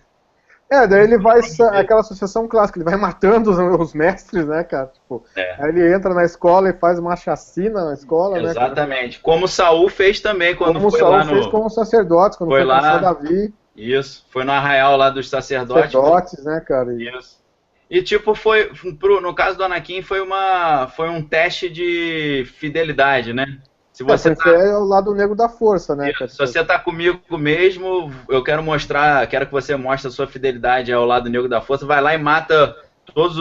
Daí ele vai, aquela associação clássica, ele vai matando os mestres, né, cara? Tipo, aí ele entra na escola e faz uma chacina na escola, né? Exatamente. Como o Saul fez também quando foi lá no... Como o Saul fez com os sacerdotes, quando foi lá com Davi. Isso, foi no arraial lá dos sacerdotes. Sacerdotes, né, cara? Isso. E tipo, no caso do Anakin, foi um teste de fidelidade, né? Se você é o lado negro da força, né? Se você tá comigo mesmo, eu quero que você mostre a sua fidelidade ao lado negro da força, vai lá e mata todas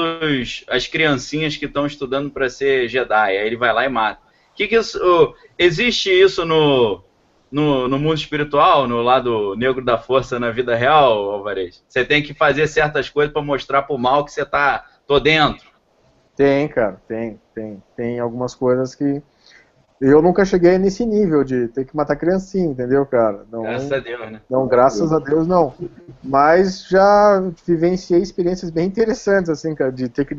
as criancinhas que estão estudando para ser Jedi. Aí ele vai lá e mata. Existe isso no mundo espiritual, no lado negro da força na vida real, Alvarez? Você tem que fazer certas coisas para mostrar pro mal que você tô dentro. Tem, cara, tem algumas coisas que eu nunca cheguei nesse nível de ter que matar criancinha, entendeu, cara? Não, graças a Deus, né? Não, graças a Deus não. Mas já vivenciei experiências bem interessantes, assim, cara, de ter que...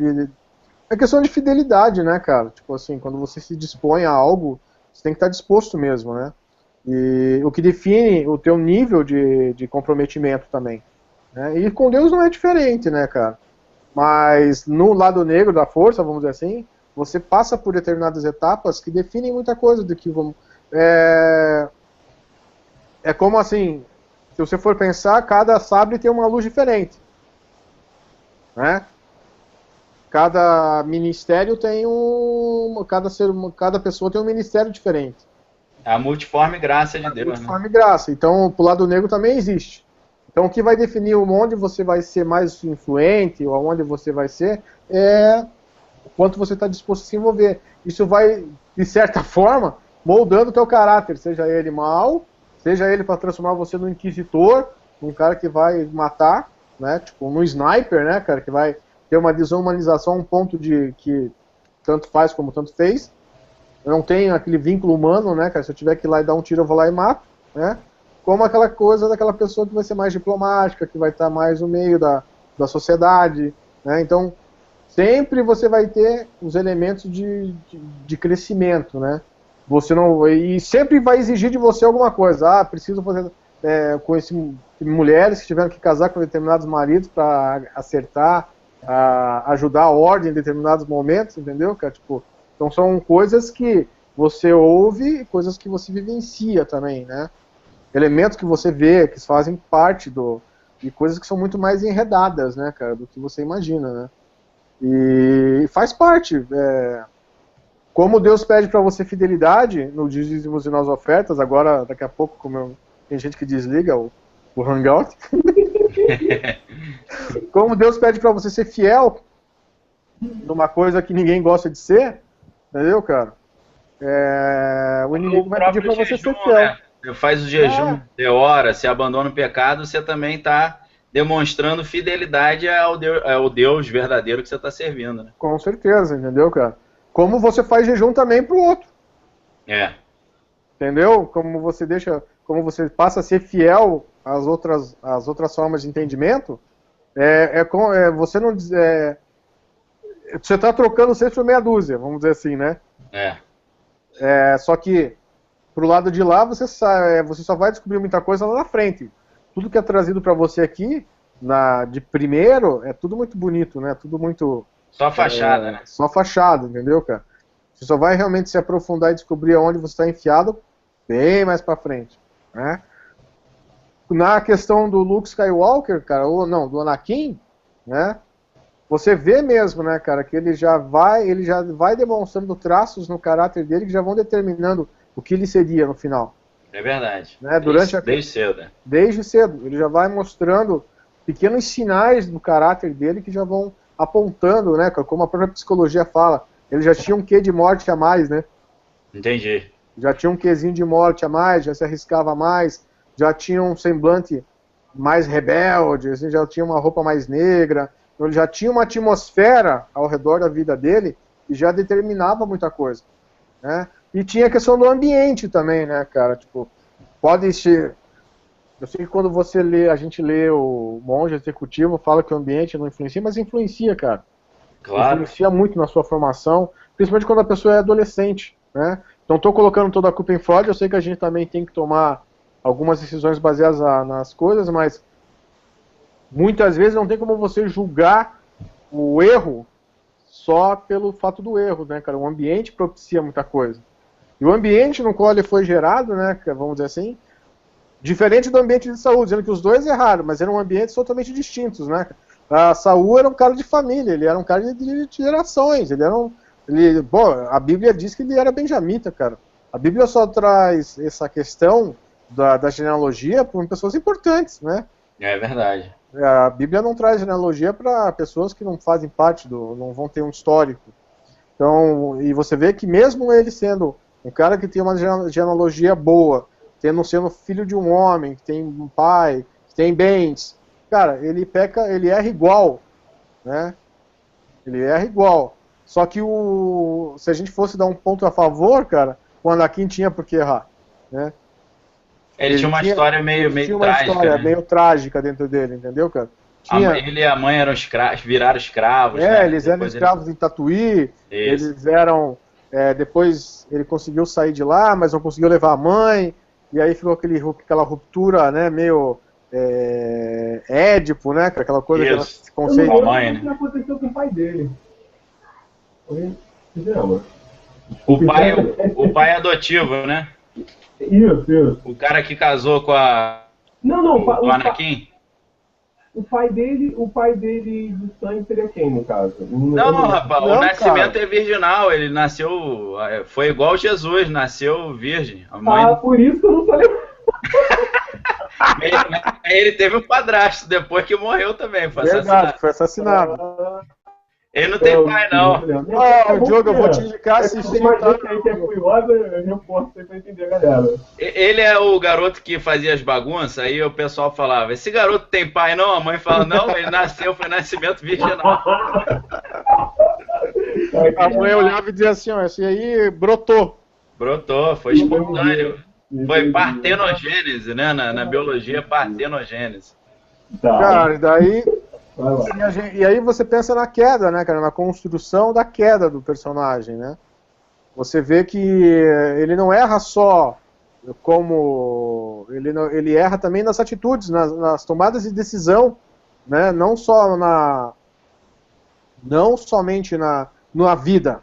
É questão de fidelidade, né, cara? Tipo assim, quando você se dispõe a algo, você tem que estar disposto mesmo, né? E o que define o teu nível de comprometimento também. Né? E com Deus não é diferente, né, cara? Mas no lado negro da força, vamos dizer assim, você passa por determinadas etapas que definem muita coisa do que vamos... É como assim, se você for pensar, cada sabre tem uma luz diferente. Né? Cada ministério tem cada pessoa tem um ministério diferente. É a multiforme graça de Deus, multiforme graça. Então, pro lado negro também existe. Então, o que vai definir onde você vai ser mais influente, ou onde você vai ser, é o quanto você está disposto a se envolver. Isso vai, de certa forma, moldando o teu caráter, seja ele mal, seja ele para transformar você num inquisitor, um cara que vai matar, né, tipo, no sniper, né, cara, que vai ter uma desumanização, um ponto de que tanto faz como tanto fez. Eu não tenho aquele vínculo humano, né, cara, se eu tiver que ir lá e dar um tiro, eu vou lá e mato, né, como aquela coisa daquela pessoa que vai ser mais diplomática, que vai estar mais no meio da sociedade, né, então sempre você vai ter os elementos de crescimento, né? Você não, e sempre vai exigir de você alguma coisa. Preciso fazer mulheres que tiveram que casar com determinados maridos para acertar, ajudar a ordem em determinados momentos, entendeu? Tipo, então são coisas que você ouve e coisas que você vivencia também, né? Elementos que você vê, que fazem parte de coisas que são muito mais enredadas, né, cara, do que você imagina, né? E faz parte. Como Deus pede para você fidelidade no dízimos e nas ofertas, agora, daqui a pouco, tem gente que desliga o Hangout. Como Deus pede para você ser fiel numa coisa que ninguém gosta de ser, entendeu, cara? O inimigo vai pedir para você ser fiel. Né? Você faz o jejum de hora, se abandona o pecado, você também está demonstrando fidelidade ao Deus verdadeiro que você está servindo, né? Com certeza, entendeu, cara? Como você faz jejum também pro outro. Entendeu? Como você passa a ser fiel às outras formas de entendimento, você não você está trocando 6 por meia dúzia, vamos dizer assim, né? Só que pro lado de lá você só vai descobrir muita coisa lá na frente. Tudo que é trazido para você aqui, de primeiro, é tudo muito bonito, né? Tudo muito... Só fachada, né? Só fachada, entendeu, cara? Você só vai realmente se aprofundar e descobrir aonde você está enfiado bem mais para frente, né? Na questão do Luke Skywalker, cara, ou não, do Anakin, né? Você vê mesmo, né, cara, que ele já vai demonstrando traços no caráter dele que já vão determinando o que ele seria no final. É verdade. Né? Desde cedo. Né? Desde cedo. Ele já vai mostrando pequenos sinais do caráter dele que já vão apontando, né, como a própria psicologia fala. Ele já tinha um quê de morte a mais, né? Entendi. Já tinha um quezinho de morte a mais, já se arriscava mais, já tinha um semblante mais rebelde, assim, já tinha uma roupa mais negra. Então, ele já tinha uma atmosfera ao redor da vida dele que já determinava muita coisa, né? E tinha a questão do ambiente também, né, cara? Tipo, pode ser... Eu sei que quando a gente lê o Monge Executivo, fala que o ambiente não influencia, mas influencia, cara. Claro. Influencia muito na sua formação, principalmente quando a pessoa é adolescente, né? Então, estou colocando toda a culpa em Freud, eu sei que a gente também tem que tomar algumas decisões baseadas nas coisas, mas muitas vezes não tem como você julgar o erro só pelo fato do erro, né, cara? O ambiente propicia muita coisa. E o ambiente no qual ele foi gerado, né, vamos dizer assim, diferente do ambiente de Saul, dizendo que os dois erraram, mas eram ambientes totalmente distintos, né? A Saul era um cara de família, ele era um cara de gerações, a Bíblia diz que ele era benjamita, cara. A Bíblia só traz essa questão da genealogia para pessoas importantes, né? É verdade. A Bíblia não traz genealogia para pessoas que não fazem parte não vão ter um histórico. Então, e você vê que mesmo ele sendo um cara que tem uma genealogia boa, sendo filho de um homem, que tem um pai, que tem bens, cara, ele erra igual, né? Ele erra igual. Só que se a gente fosse dar um ponto a favor, cara, o Anakin tinha por que errar, né? Ele tinha uma história meio trágica, história né? meio trágica dentro dele, entendeu, cara? Ele e a mãe viraram escravos, né? Eles eram escravos em Tatuí, eles eram... depois ele conseguiu sair de lá, mas não conseguiu levar a mãe, e aí ficou aquela ruptura, né, meio Édipo, né, aquela coisa, esse conceito. Eu não sei o que aconteceu com o pai dele. O pai é adotivo, né? Isso. O cara que casou com o Anakin? O pai dele do sangue seria quem, no caso? Não, rapaz, o nascimento é virginal, ele nasceu, foi igual Jesus, nasceu virgem. A mãe... por isso que eu não tô lembrando. Ele teve um padrasto depois que morreu também, foi assassinado. Ele não tem pai, não. Diogo, eu vou te indicar assistir. Uma gente aí que é curiosa, eu reforço aí pra entender, galera. Ele é o garoto que fazia as bagunças, aí o pessoal falava, esse garoto tem pai, não? A mãe fala, não, ele nasceu, foi nascimento virginal. A mãe olhava e dizia assim, esse aí brotou. Brotou, foi espontâneo. Foi partenogênese, né? Na biologia, partenogênese. Cara, e daí... E aí você pensa na queda, né, cara, na construção da queda do personagem, né? Você vê que ele não erra só como... Ele erra também nas atitudes, nas tomadas de decisão, né? Não somente na vida,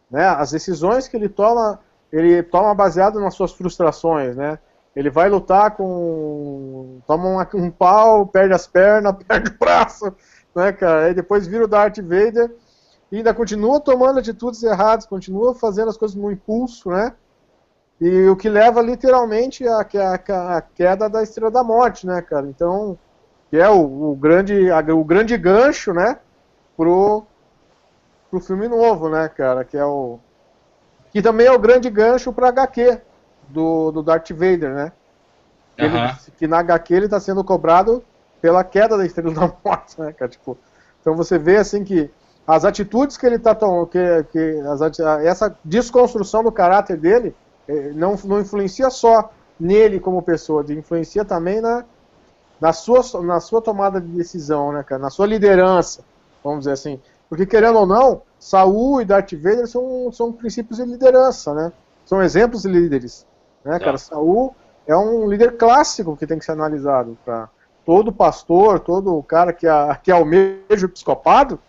né? As decisões que ele toma baseado nas suas frustrações, né? Ele vai lutar toma um pau, perde as pernas, perde o braço, né, cara? Aí depois vira o Darth Vader e ainda continua tomando atitudes erradas, continua fazendo as coisas no impulso, né? E o que leva literalmente à queda da Estrela da Morte, né, cara? Então, que é o grande gancho, né, pro filme novo, né, cara? Que também é o grande gancho para HQ. Do Darth Vader, né? Que na HQ ele está sendo cobrado pela queda da Estrela da Morte, né, cara? Tipo, então você vê assim que as atitudes que ele está tomando, essa desconstrução do caráter dele não influencia só nele como pessoa, influencia também na sua tomada de decisão, né, cara? Na sua liderança, vamos dizer assim. Porque, querendo ou não, Saul e Darth Vader são princípios de liderança, né? São exemplos de líderes. Né, cara? Saul é um líder clássico que tem que ser analisado. Pra todo pastor, todo cara que almeja o episcopado,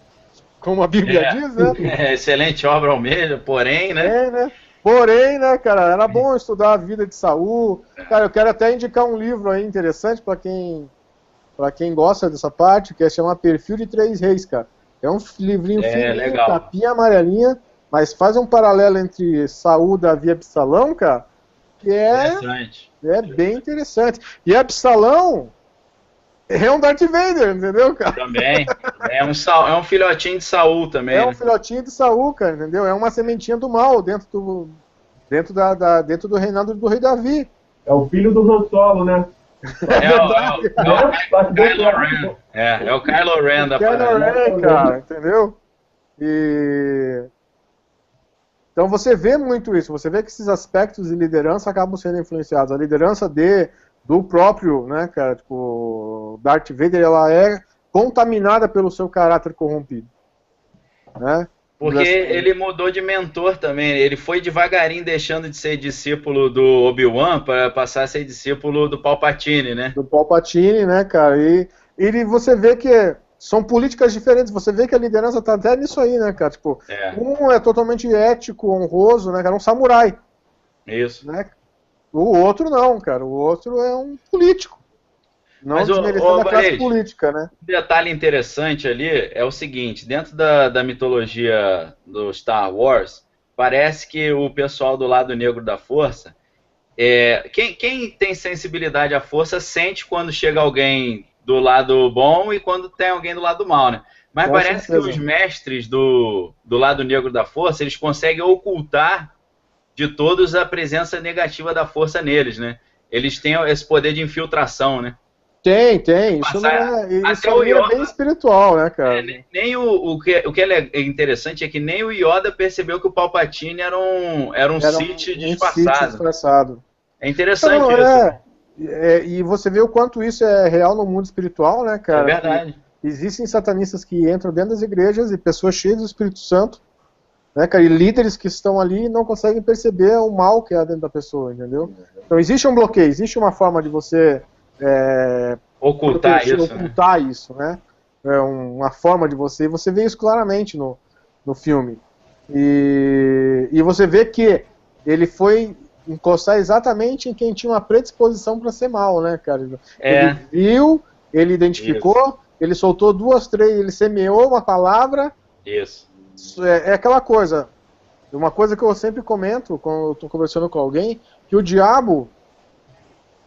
como a Bíblia diz, né? Excelente obra almeja, porém, né? Né? Porém, né, cara, era bom estudar a vida de Saul. Cara, eu quero até indicar um livro aí interessante para quem gosta dessa parte, que é chamado Perfil de Três Reis, cara. É um livrinho fininho, capinha amarelinha, mas faz um paralelo entre Saul, Davi e Absalão, cara, que é bem interessante. E Absalão é um Darth Vader, entendeu, cara? Também. É um filhotinho de Saul também. É um filhotinho de Saul, cara, entendeu? É uma sementinha do mal dentro do reinado do rei Davi. É o filho do Han Solo, né? É o Kylo Ren. É o Kylo Ren da parada. Kylo Ren, cara, entendeu? Então você vê muito isso, você vê que esses aspectos de liderança acabam sendo influenciados. A liderança do próprio, né, cara, tipo, Darth Vader, ela é contaminada pelo seu caráter corrompido, né? Porque ele mudou de mentor também, ele foi devagarinho deixando de ser discípulo do Obi-Wan para passar a ser discípulo do Palpatine, né? Do Palpatine, né, cara, e você vê que são políticas diferentes, você vê que a liderança tá até nisso aí, né, cara, tipo, um é totalmente ético, honroso, né, cara, um samurai. Isso. Né? O outro não, cara, o outro é um político. Não desmerecendo a classe política, né? Um detalhe interessante ali é o seguinte, dentro da mitologia do Star Wars, parece que o pessoal do lado negro da força, quem tem sensibilidade à força sente quando chega alguém do lado bom e quando tem alguém do lado mal, né? Mas Com parece certeza. que os mestres do lado negro da força, eles conseguem ocultar de todos a presença negativa da força neles, né? Eles têm esse poder de infiltração, né? Tem. Isso é bem espiritual, né, cara? Nem o que é interessante é que nem o Yoda percebeu que o Palpatine era um Sith disfarçado. É interessante isso. E você vê o quanto isso é real no mundo espiritual, né, cara? É verdade. Existem satanistas que entram dentro das igrejas e pessoas cheias do Espírito Santo, né, cara? E líderes que estão ali e não conseguem perceber o mal que há dentro da pessoa, entendeu? Então existe um bloqueio, existe uma forma de você ocultar isso, né? É uma forma de você vê isso claramente no filme. E você vê que ele foi encostar exatamente em quem tinha uma predisposição para ser mal, né, cara? Ele viu, ele identificou, ele soltou 2, 3, ele semeou uma palavra. Isso. É aquela coisa, uma coisa que eu sempre comento quando eu estou conversando com alguém, que o diabo,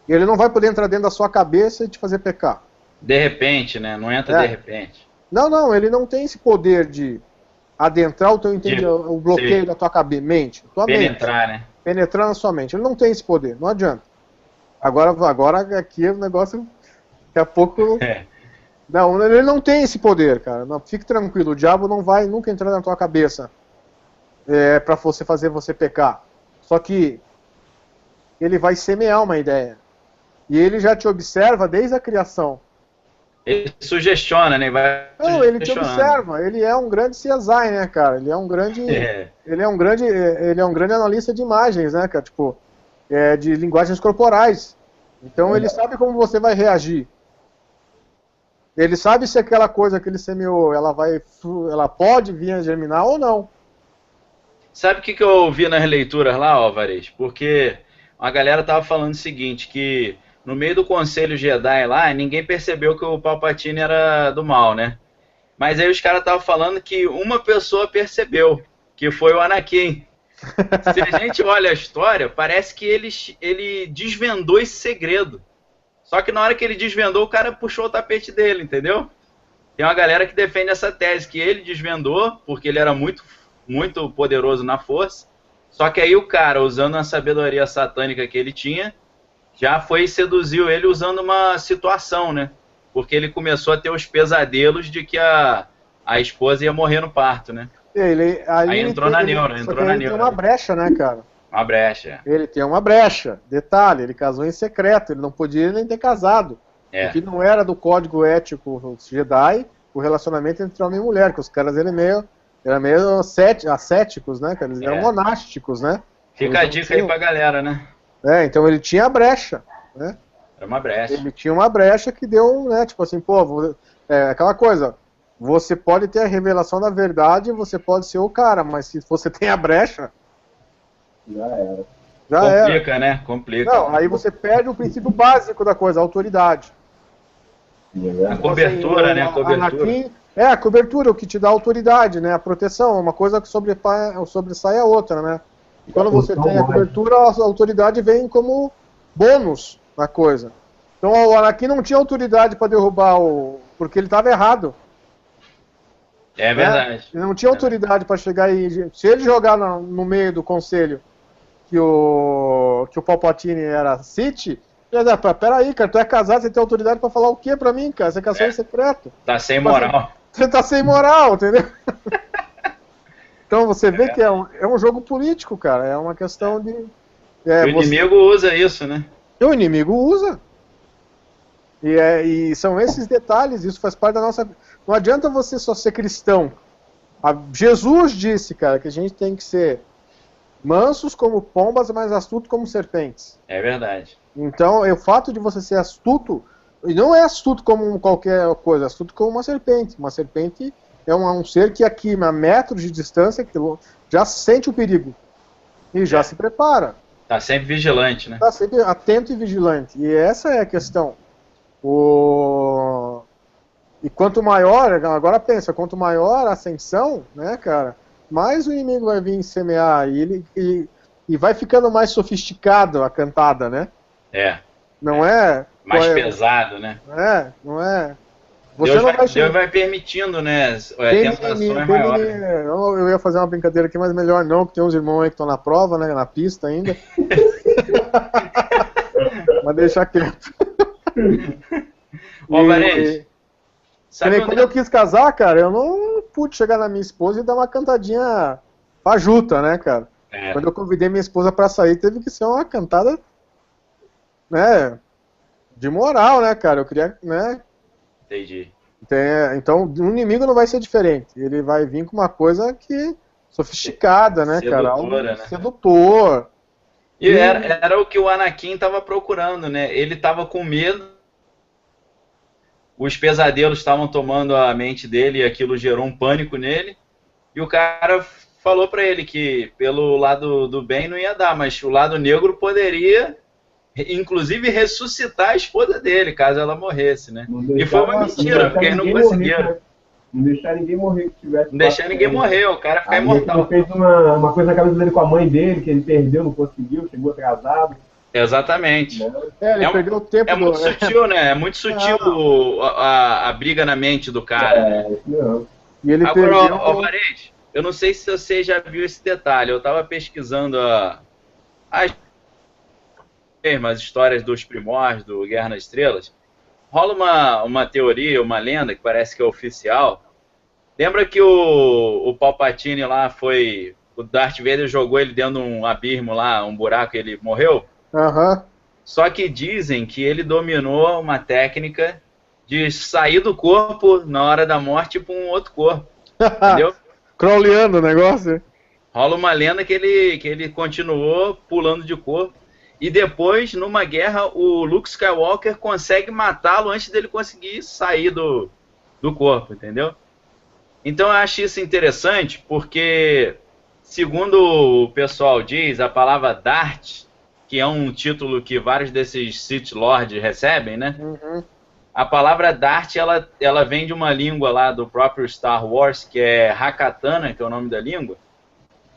ele não vai poder entrar dentro da sua cabeça e te fazer pecar. De repente, né? Não entra de repente. Não, ele não tem esse poder de adentrar o teu entendimento, o bloqueio da tua mente. Penetrar, né? Penetrar na sua mente. Ele não tem esse poder, não adianta. Agora aqui o negócio, daqui a pouco... Não, ele não tem esse poder, cara. Não, fique tranquilo, o diabo não vai nunca entrar na tua cabeça pra fazer você pecar. Só que ele vai semear uma ideia. E ele já te observa desde a criação. Ele sugestiona, né? Ele te observa. Ele é um grande CSI, né, cara? Ele é um grande, ele é um grande analista de imagens, né, cara? Tipo, de linguagens corporais. Então ele sabe como você vai reagir. Ele sabe se aquela coisa que ele semeou, ela pode vir a germinar ou não. Sabe o que eu vi nas leituras lá, Alvarez? Porque a galera tava falando o seguinte, que no meio do Conselho Jedi lá, ninguém percebeu que o Palpatine era do mal, né? Mas aí os caras estavam falando que uma pessoa percebeu, que foi o Anakin. Se a gente olha a história, parece que ele desvendou esse segredo. Só que na hora que ele desvendou, o cara puxou o tapete dele, entendeu? Tem uma galera que defende essa tese, que ele desvendou, porque ele era muito, muito poderoso na força. Só que aí o cara, usando a sabedoria satânica que ele tinha, já foi e seduziu ele usando uma situação, né? Porque ele começou a ter os pesadelos de que a esposa ia morrer no parto, né? Aí entrou na neura. Ele tem uma brecha, né, cara? Uma brecha. Ele tem uma brecha. Detalhe, ele casou em secreto, ele não podia nem ter casado. Porque não era do código ético Jedi o relacionamento entre homem e mulher, que os caras eram meio ascéticos, né, cara? Eles eram monásticos, né? Fica a dica aí pra galera, né? Então ele tinha a brecha, né? Era uma brecha. Ele tinha uma brecha que deu, né, tipo assim, pô, aquela coisa, você pode ter a revelação da verdade, você pode ser o cara, mas se você tem a brecha... Já era. Complica, né? Complica. Não, aí você perde o princípio básico da coisa, a autoridade. A cobertura, né? A cobertura. A cobertura, o que te dá autoridade, né? A proteção, uma coisa que sobressai a outra, né? E quando você tem a cobertura, a autoridade vem como bônus na coisa. Então o Anakin não tinha autoridade para derrubar porque ele estava errado. É verdade. Ele não tinha autoridade para chegar e... Se ele jogar no meio do conselho que o Palpatine era Sith, peraí, cara, tu é casado, você tem autoridade pra falar o que pra mim, cara? Você é casado em secreto. Tá sem moral. Você tá sem moral, entendeu? Então você vê que é um jogo político, cara. É uma questão de... o inimigo usa isso, né? O inimigo usa. E são esses detalhes, isso faz parte da nossa... Não adianta você só ser cristão. Jesus disse, cara, que a gente tem que ser mansos como pombas, mas astutos como serpentes. É verdade. Então, o fato de você ser astuto, e não é astuto como qualquer coisa, é astuto como uma serpente. Uma serpente é um ser que aqui, a metros de distância, já sente o perigo. E já se prepara. Tá sempre vigilante, né? Tá sempre atento e vigilante. E essa é a questão. E quanto maior, agora pensa, quanto maior a ascensão, né, cara, mais o inimigo vai vir semear e vai ficando mais sofisticado a cantada, né? Não é... Mais pesado, né? Não é... Deus vai permitindo, né? Tentações maiores. Eu ia fazer uma brincadeira aqui, mas melhor não, porque tem uns irmãos aí que estão na prova, né? Na pista ainda. Mas deixa quieto. Ó, Valente, quando eu quis casar, cara, eu não pude chegar na minha esposa e dar uma cantadinha fajuta, né, cara? Quando eu convidei minha esposa pra sair, teve que ser uma cantada, né, de moral, né, cara? Eu queria, né? Entendi. Então, o inimigo não vai ser diferente. Ele vai vir com uma coisa sofisticada, né, cara? Algo sedutor. E era o que o Anakin tava procurando, né? Ele tava com medo. Os pesadelos estavam tomando a mente dele e aquilo gerou um pânico nele. E o cara falou pra ele que pelo lado do bem não ia dar, mas o lado negro poderia, inclusive, ressuscitar a esposa dele, caso ela morresse, né? E foi uma mentira, porque eles não conseguiram. Não deixar ninguém morrer que tivesse. Não deixar ninguém morrer, o cara ficar imortal. Ele fez uma coisa na cabeça dele com a mãe dele, que ele perdeu, não conseguiu, chegou atrasado. Exatamente. Ele perdeu o tempo. É muito sutil, né? É muito sutil a briga na mente do cara. Não. E ele agora, perdeu... Varese, eu não sei se você já viu esse detalhe. Eu tava pesquisando as histórias dos primórdios do Guerra nas Estrelas. Rola uma teoria, uma lenda, que parece que é oficial. Lembra que o Palpatine lá foi... O Darth Vader jogou ele dentro de um abismo lá, um buraco, e ele morreu? Só que dizem que ele dominou uma técnica de sair do corpo na hora da morte para um outro corpo. Entendeu? Crawleando o negócio. Rola uma lenda que ele continuou pulando de corpo. E depois, numa guerra, o Luke Skywalker consegue matá-lo antes dele conseguir sair do corpo, entendeu? Então eu acho isso interessante porque, segundo o pessoal diz, a palavra Darth, que é um título que vários desses Sith Lords recebem, né? A palavra Darth, ela vem de uma língua lá do próprio Star Wars, que é Hakatana, que é o nome da língua.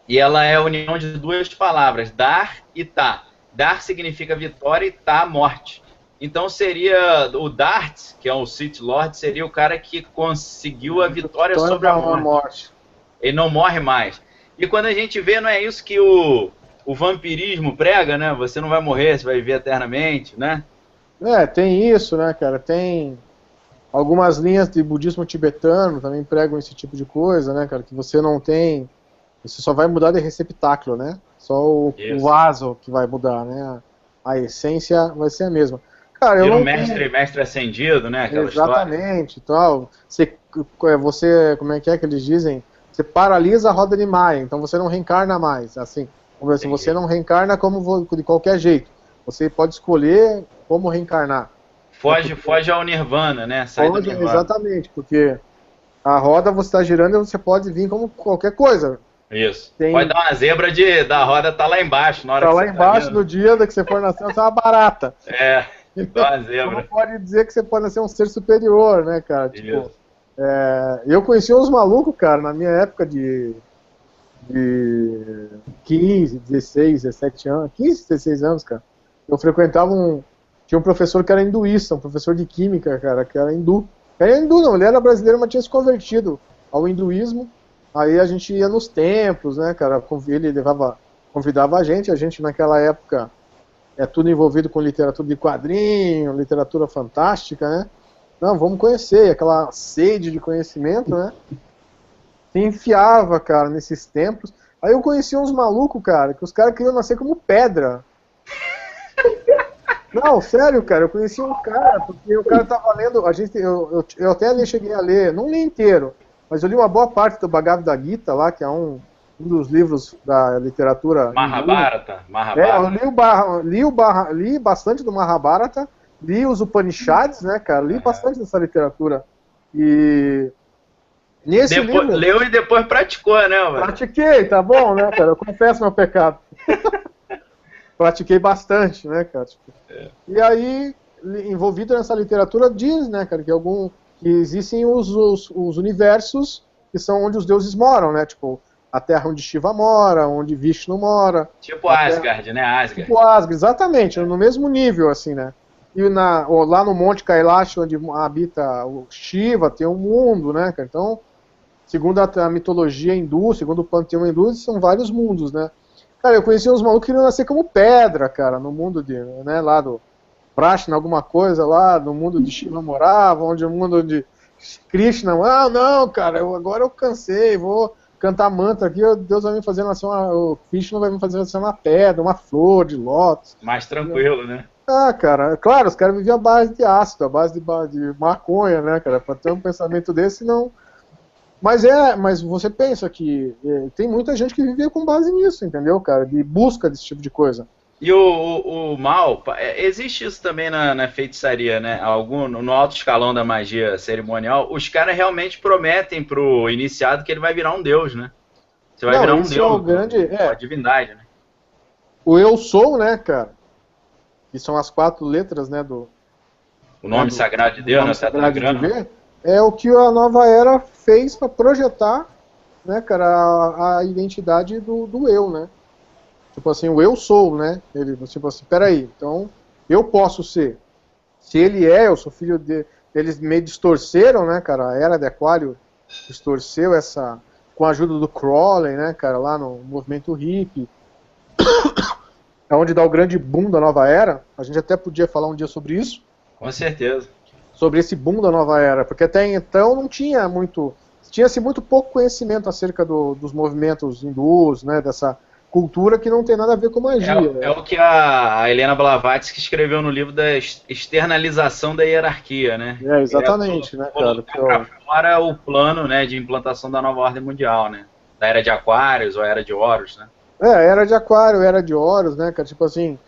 E ela é a união de duas palavras, Dar e Ta. Dar significa vitória e Ta, morte. Então seria o Darth, que é o Sith Lord, seria o cara que conseguiu a vitória sobre a morte. Ele não morre mais. E quando a gente vê, não é isso que o vampirismo prega, né? Você não vai morrer, você vai viver eternamente, né? Tem isso, né, cara? Tem algumas linhas de budismo tibetano também pregam esse tipo de coisa, né, cara? Que você não tem... Você só vai mudar de receptáculo, né? Só o vaso que vai mudar, né? A essência vai ser a mesma. Cara, mestre ascendido, né? Aquela exatamente. História. Então, você você, como é que eles dizem? Você paralisa a roda de Maia, então você não reencarna mais, assim. Vamos dizer, você não reencarna de qualquer jeito. Você pode escolher como reencarnar. Foge ao Nirvana, né? Sai do Nirvana. Exatamente, porque a roda você está girando e você pode vir como qualquer coisa. Isso. Pode dar uma zebra da roda tá lá embaixo. Na hora tá que lá você embaixo, tá no dia que você for nascer, você é uma barata. Dá uma zebra. Não pode dizer que você pode nascer um ser superior, né, cara? Tipo, eu conheci uns malucos, cara, na minha época de 15, 16, 17 anos, 15, 16 anos, cara. Eu frequentava tinha um professor que era hinduísta, um professor de química, cara, que era hindu. Era hindu não, ele era brasileiro, mas tinha se convertido ao hinduísmo. Aí a gente ia nos templos, né, cara, ele convidava a gente naquela época tudo envolvido com literatura de quadrinho, literatura fantástica, né? Não, vamos conhecer, aquela sede de conhecimento, né? Se enfiava, cara, nesses templos. Aí eu conheci uns malucos, cara, que os caras queriam nascer como pedra. Não, sério, cara, eu conheci um cara, porque o cara tava lendo, eu até cheguei a ler, não li inteiro, mas eu li uma boa parte do Bhagavad Gita lá, que é um dos livros da literatura. Mahabharata. Eu li bastante do Mahabharata, li os Upanishads, né, cara, li bastante dessa literatura. E nesse livro... Leu e depois praticou, né, mano? Pratiquei, tá bom, né, cara, eu confesso meu pecado. Pratiquei bastante, né, cara. E aí, envolvido nessa literatura, diz, né, cara, que existem os universos que são onde os deuses moram, né, tipo, a terra onde Shiva mora, onde Vishnu mora. Tipo Asgard, né, Asgard. Tipo Asgard, exatamente, no mesmo nível, assim, né. E lá no Monte Kailash, onde habita o Shiva, tem um mundo, né, cara. Então, segundo a mitologia hindu, segundo o panteão hindu, são vários mundos, né. Cara, eu conheci uns malucos que queriam nascer como pedra, cara, no mundo né, lá do Prashna, alguma coisa lá, no mundo de Shiva morava, onde o mundo de Krishna, não, cara, agora eu cansei, vou cantar mantra aqui, Deus vai me fazer nascer o Krishna vai me fazer nascer uma pedra, uma flor de lótus. Mais tranquilo, né? Cara, claro, os caras viviam à base de ácido, à base de maconha, né, cara, pra ter um pensamento desse, não... Mas você pensa que tem muita gente que vivia com base nisso, entendeu, cara? De busca desse tipo de coisa. E o mal, existe isso também na feitiçaria, né? No alto escalão da magia cerimonial, os caras realmente prometem pro iniciado que ele vai virar um deus, né? Você vai virar um deus, uma divindade, né? O eu sou, né, cara? Que são as 4 letras, né, o nome sagrado de Deus, né? Tetragrama. É o que a nova era fez para projetar, né, cara, a identidade do eu, né? Tipo assim, o eu sou, né? Ele, tipo assim, peraí, então eu posso ser. Se ele eu sou filho de... Eles meio distorceram, né, cara? A Era de Aquário distorceu com a ajuda do Crowley, né, cara, lá no movimento hippie. É onde dá o grande boom da nova era. A gente até podia falar um dia sobre isso. Com certeza. Sobre esse boom da nova era, porque até então não tinha tinha-se muito pouco conhecimento acerca dos movimentos hindus, né, dessa cultura que não tem nada a ver com magia. É o que a Helena Blavatsky escreveu no livro da externalização da hierarquia, né? Exatamente, né, cara? Para fora o plano, né, de implantação da nova ordem mundial, né? Da Era de Aquários ou Era de Horus, né? Era de Aquário, Era de Horus, né, cara? Tipo assim,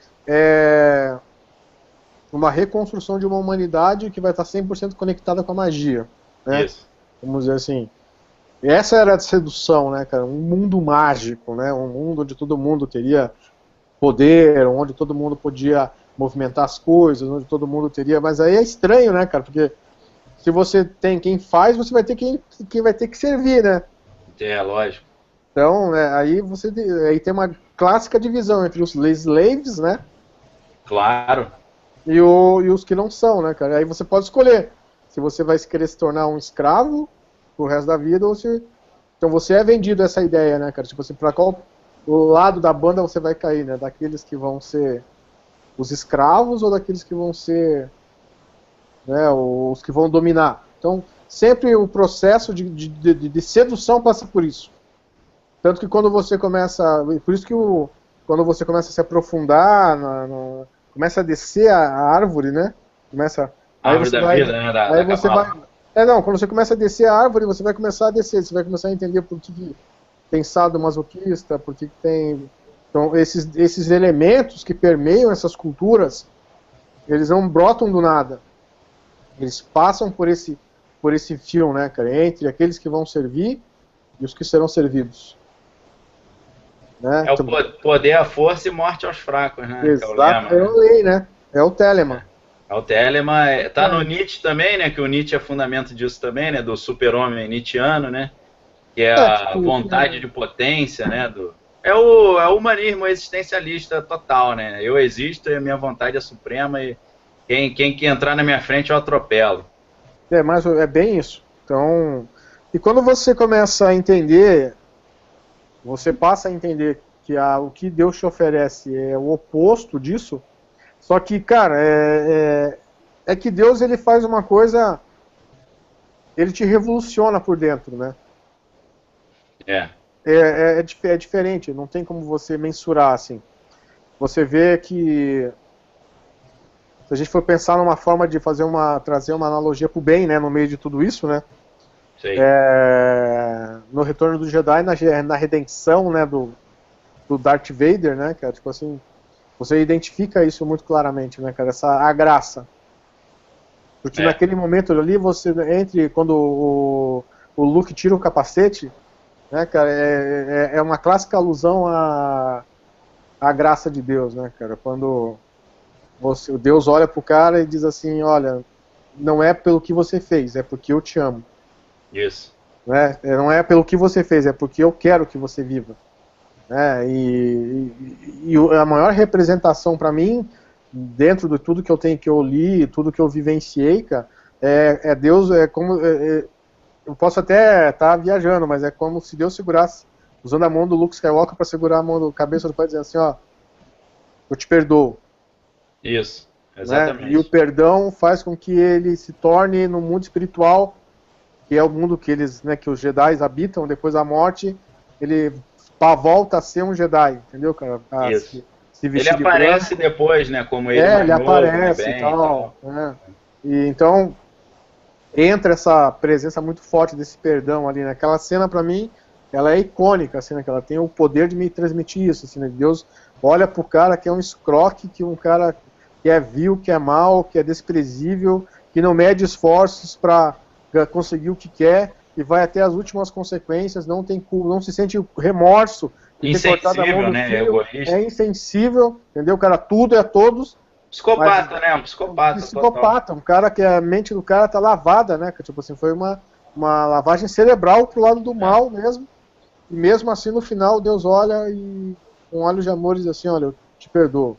uma reconstrução de uma humanidade que vai estar 100% conectada com a magia, né? Isso. Vamos dizer assim. Essa era a sedução, né, cara? Um mundo mágico, né? Um mundo onde todo mundo teria poder, onde todo mundo podia movimentar as coisas, onde todo mundo teria... Mas aí é estranho, né, cara? Porque se você tem quem faz, você vai ter quem vai ter que servir, né? Lógico. Então, aí tem uma clássica divisão entre os slaves, né? Claro. E os que não são, né, cara? Aí você pode escolher se você vai querer se tornar um escravo pro resto da vida ou se... Então você é vendido essa ideia, né, cara? Tipo assim, pra qual lado da banda você vai cair, né? Daqueles que vão ser os escravos ou daqueles que vão ser, né, os que vão dominar. Então, sempre o processo de sedução passa por isso. Tanto que quando você começa... Por isso que quando você começa a se aprofundar, começa a descer a árvore, né? Começa... Árvore da vida, né? Não, quando você começa a descer a árvore, você vai começar a descer, você vai começar a entender por que tem sadomasoquista, por que tem... Então, esses elementos que permeiam essas culturas, eles não brotam do nada. Eles passam por esse fio, né, cara, entre aqueles que vão servir e os que serão servidos. Né? É o poder, a força e morte aos fracos, né? Exato, é a lei, né? É o Telemann. É o Telemann, tá no Nietzsche também, né? Que o Nietzsche é fundamento disso também, né? Do super-homem nietzschiano, né? Que é a vontade de potência, né? É o humanismo existencialista total, né? Eu existo e a minha vontade é suprema e quem entrar na minha frente eu atropelo. Mas é bem isso. Então, e quando você começa a entender, você passa a entender que o que Deus te oferece é o oposto disso. Só que, cara, é que Deus, ele faz uma coisa, ele te revoluciona por dentro, né? É diferente, não tem como você mensurar, assim. Você vê que, se a gente for pensar numa forma de trazer uma analogia pro bem, né, no meio de tudo isso, né? Sei. No Retorno do Jedi, na redenção, né, do Darth Vader, né, cara, tipo assim, você identifica isso muito claramente, né, cara, a graça. Porque naquele momento ali, quando o Luke tira o capacete, né, cara, é uma clássica alusão à graça de Deus, né, cara, quando Deus olha pro cara e diz assim, olha, não é pelo que você fez, é porque eu te amo. Isso. Né? Não é pelo que você fez, é porque eu quero que você viva. Né? E a maior representação para mim, dentro de tudo que eu li, tudo que eu vivenciei, cara, é Deus, eu posso até estar viajando, mas é como se Deus segurasse, usando a mão do Luke Skywalker para segurar a mão da cabeça do pai, dizendo assim, ó, eu te perdoo. Isso, exatamente. Né? E o perdão faz com que ele se torne no mundo espiritual, que é o mundo que que os Jedi habitam depois da morte, ele volta a ser um Jedi, entendeu, cara? Isso. Ele aparece depois, né, como ele ele novo, aparece né, e tal. Né? E então entra essa presença muito forte desse perdão ali, né? Aquela cena pra mim, ela é icônica, assim, né? Que ela tem o poder de me transmitir isso, assim, né? Deus olha pro cara que é um escroque, que um cara que é vil, que é mau, que é desprezível, que não mede esforços pra conseguir o que quer e vai até as últimas consequências, não tem culpa, não se sente remorso de ter cortado a mão do filho, é insensível, entendeu? O cara tudo é todos. Psicopata, né? Um psicopata. Psicopata, um cara que a mente do cara tá lavada, né? Tipo assim, foi uma lavagem cerebral pro lado do mal mesmo. E mesmo assim, no final, Deus olha e com olhos de amor diz assim, olha, eu te perdoo.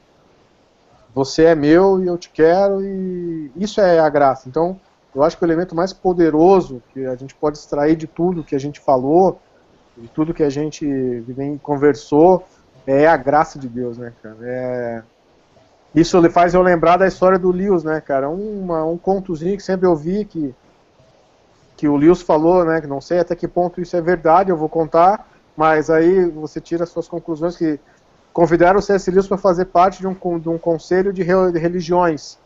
Você é meu e eu te quero e isso é a graça. Então, eu acho que o elemento mais poderoso que a gente pode extrair de tudo que a gente falou, de tudo que a gente conversou, é a graça de Deus, né, cara? Isso faz eu lembrar da história do Lewis, né, cara? Um contozinho que sempre eu vi que o Lewis falou, né, que não sei até que ponto isso é verdade, eu vou contar, mas aí você tira as suas conclusões, que convidaram o C.S. Lewis para fazer parte de um conselho de religiões.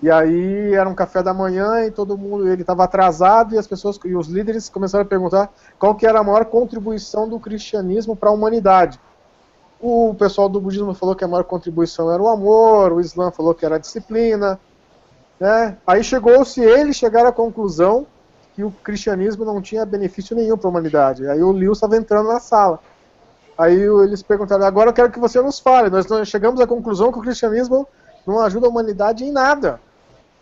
E aí era um café da manhã e todo mundo, ele estava atrasado e os líderes começaram a perguntar qual que era a maior contribuição do cristianismo para a humanidade. O pessoal do budismo falou que a maior contribuição era o amor, o Islã falou que era a disciplina, né? Aí eles chegaram à conclusão que o cristianismo não tinha benefício nenhum para a humanidade. Aí o Lewis estava entrando na sala. Aí eles perguntaram, agora eu quero que você nos fale, nós chegamos à conclusão que o cristianismo não ajuda a humanidade em nada.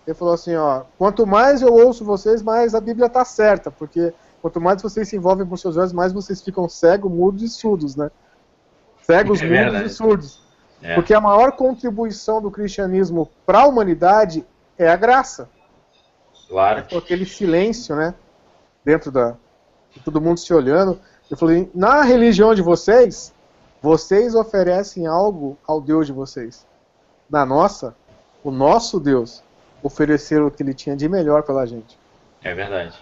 Ele falou assim, ó, quanto mais eu ouço vocês, mais a Bíblia está certa, porque quanto mais vocês se envolvem com seus olhos, mais vocês ficam cegos, mudos e surdos, né? Cegos, mudos e surdos. Porque a maior contribuição do cristianismo para a humanidade é a graça. Claro. Com aquele silêncio, né? Dentro de todo mundo se olhando. Eu falei, na religião de vocês oferecem algo ao Deus de vocês. Na nossa, o nosso Deus ofereceu o que ele tinha de melhor pela gente. É verdade.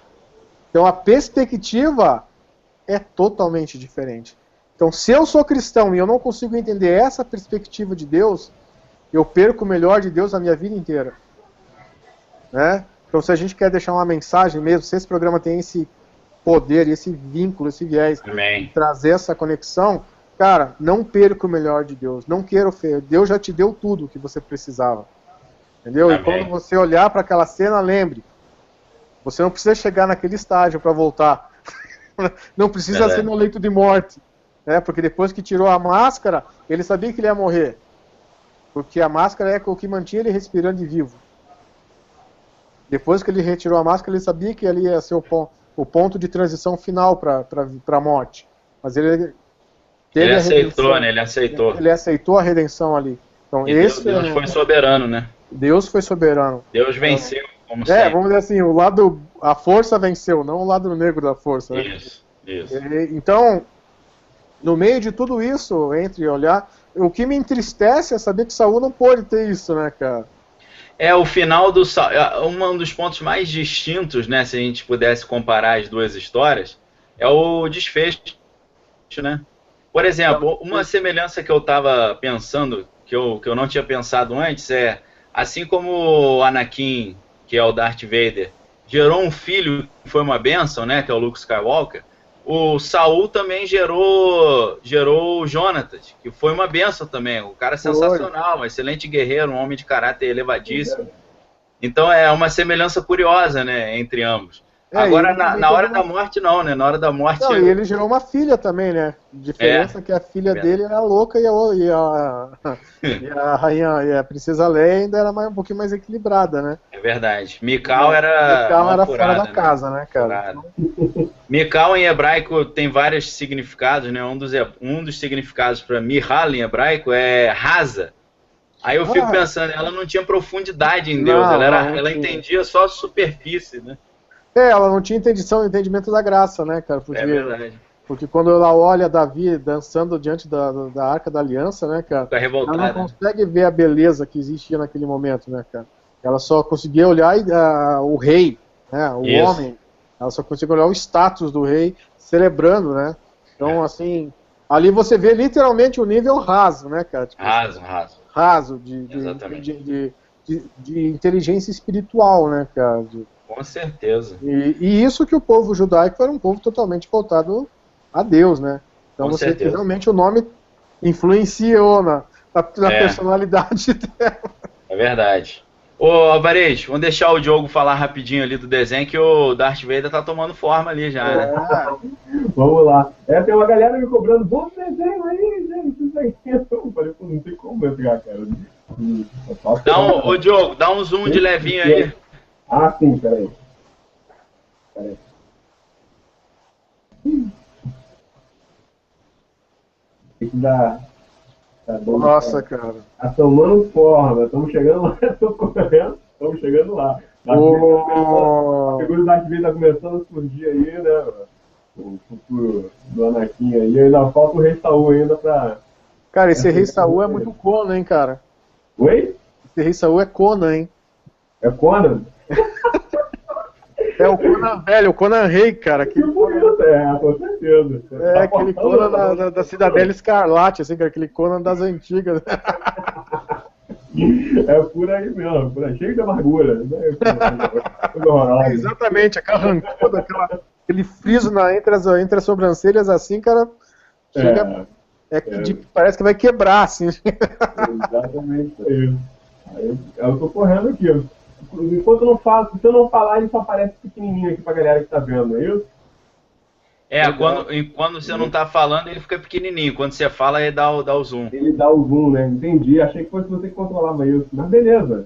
Então a perspectiva é totalmente diferente. Então se eu sou cristão e eu não consigo entender essa perspectiva de Deus, eu perco o melhor de Deus a minha vida inteira. Né? Então, se a gente quer deixar uma mensagem mesmo, se esse programa tem esse poder, esse vínculo, esse viés, Amém. trazer essa conexão, cara, não perca o melhor de Deus, não queira oferecer. Deus já te deu tudo o que você precisava. Entendeu? Amém. E quando você olhar para aquela cena, lembre, você não precisa chegar naquele estágio para voltar. Não precisa ser no leito de morte. Né? Porque depois que tirou a máscara, ele sabia que ele ia morrer. Porque a máscara é o que mantinha ele respirando e vivo. Depois que ele retirou a máscara, ele sabia que ali ia ser o ponto de transição final para a morte. Mas ele teve a aceitou, né? Ele aceitou. Ele aceitou a redenção ali. Então, E Deus foi soberano, né? Deus foi soberano. Deus venceu, como sempre. Vamos dizer assim, a força venceu, não o lado negro da força. Né? Isso. Então, no meio de tudo isso, entre olhar, o que me entristece é saber que Saul não pôde ter isso, né, cara? O final do Saul, um dos pontos mais distintos, né, se a gente pudesse comparar as duas histórias, é o desfecho, né? Por exemplo, uma semelhança que eu estava pensando, que eu não tinha pensado antes, assim como o Anakin, que é o Darth Vader, gerou um filho que foi uma bênção, né, que é o Luke Skywalker, o Saul também gerou o Jonatas, que foi uma bênção também. O cara é sensacional, um excelente guerreiro, um homem de caráter elevadíssimo. Então é uma semelhança curiosa, né, entre ambos. Agora, na hora da morte, não, né? Na hora da morte... Não, e ele gerou uma filha também, né? A diferença é que a filha dele era louca e a rainha, e a princesa Leia ainda era um pouquinho mais equilibrada, né? É verdade. Mical era fora da casa, né, cara? Mical em hebraico tem vários significados, né? Um dos significados para Mihal em hebraico é rasa. Aí eu fico pensando, ela não tinha profundidade em Deus, ela entendia só a superfície, né? Ela não tinha entendimento da graça, né, cara? É verdade. Porque quando ela olha Davi dançando diante da Arca da Aliança, né, cara? Fica revoltada. Ela não consegue ver a beleza que existia naquele momento, né, cara? Ela só conseguia olhar o rei, né, o homem. Ela só conseguia olhar o status do rei celebrando, né? Então, assim, ali você vê literalmente o nível raso, né, cara? Tipo, raso de inteligência espiritual, né, cara? Com certeza. E isso que o povo judaico era um povo totalmente voltado a Deus, né? Então você vê que realmente o nome influenciou na personalidade dela. É verdade. Ô, Alvarez, vamos deixar o Diogo falar rapidinho ali do desenho, que o Darth Vader tá tomando forma ali já, né? Vamos lá. Tem uma galera me cobrando, bom desenho aí, gente, isso aí. Eu falei, pô, não tem como entrar, cara. Ô, Diogo, dá um zoom de levinho aí. Sim, peraí. Tem que dar... Nossa, cara. Tá tomando forma, estamos chegando lá, estamos chegando lá. A figura do Darth Vader tá começando a surgir aí, né? O futuro do Anakin aí, ainda falta o Rei Saul ainda pra... Cara, esse Rei Saul é muito Conan, hein, cara? Oi? Esse Rei Saul é Conan, hein? É Conan? É o Conan velho, o Conan Rei, cara. Com certeza. Aquele Conan da Cidadela Escarlate, assim, cara, aquele Conan das antigas. É por aí mesmo, cheio de amargura. Né? Exatamente, aquela rancuda, aquele friso entre as sobrancelhas, assim, cara, chega, parece que vai quebrar, assim. Exatamente isso aí. Eu tô correndo aqui. Enquanto eu não falo, se eu não falar, ele só aparece pequenininho aqui pra galera que tá vendo, é isso? Quando você não tá falando, ele fica pequenininho. Quando você fala, ele dá o zoom. Ele dá o zoom, né? Entendi. Achei que fosse você que controlava isso. Mas beleza.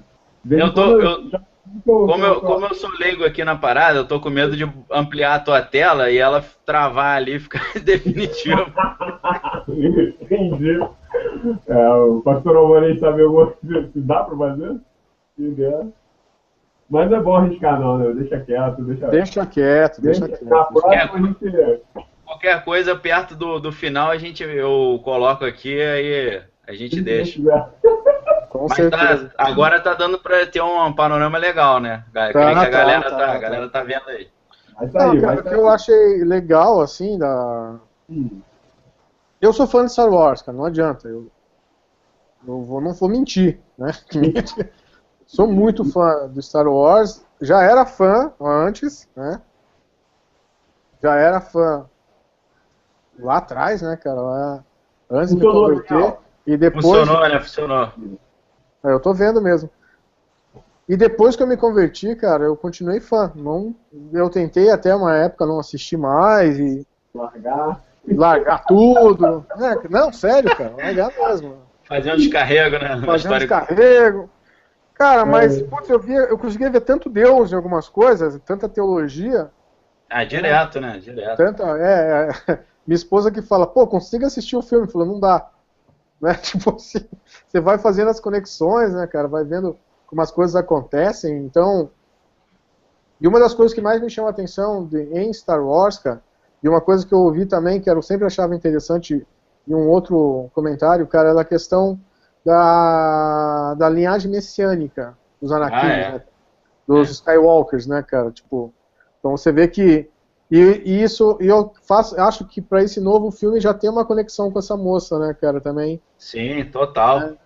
Como eu sou leigo aqui na parada, eu tô com medo de ampliar a tua tela e ela travar ali e ficar definitivo. Entendi. O pastor Alvarez sabe alguma coisa que dá pra fazer? Se der. Mas não é bom arriscar não, né? Deixa quieto. Deixa quieto. Na próxima a gente... Qualquer coisa perto do final eu coloco aqui, aí a gente deixa. Com certeza. Agora tá dando pra ter um panorama legal, né? A galera tá vendo aí. O que eu achei legal, assim, Eu sou fã de Star Wars, cara, não adianta. Eu não vou mentir, né? Sou muito fã do Star Wars, já era fã antes, né? Já era fã lá atrás, né, cara? Antes de me Funcionou, converter. legal. E depois. Funcionou, né? Funcionou. Eu tô vendo mesmo. E depois que eu me converti, cara, eu continuei fã. Não, eu tentei até uma época não assistir mais e largar tudo. Não, sério, cara, largar mesmo. Fazer um descarrego, né? Fazer um descarrego. Cara, mas putz, eu conseguia ver tanto Deus em algumas coisas, tanta teologia. Ah, direto, né? Direto. Minha esposa que fala, pô, consiga assistir o filme. Falou, não dá. Né? Tipo assim, você vai fazendo as conexões, né, cara? Vai vendo como as coisas acontecem. Então, e uma das coisas que mais me chama a atenção em Star Wars, cara, e uma coisa que eu ouvi também, que eu sempre achava interessante em um outro comentário, cara, era a questão da linhagem messiânica dos Anakin, né? Dos Skywalkers, né, cara? Tipo, então você vê que e eu acho que para esse novo filme já tem uma conexão com essa moça, né, cara, também. Sim, total.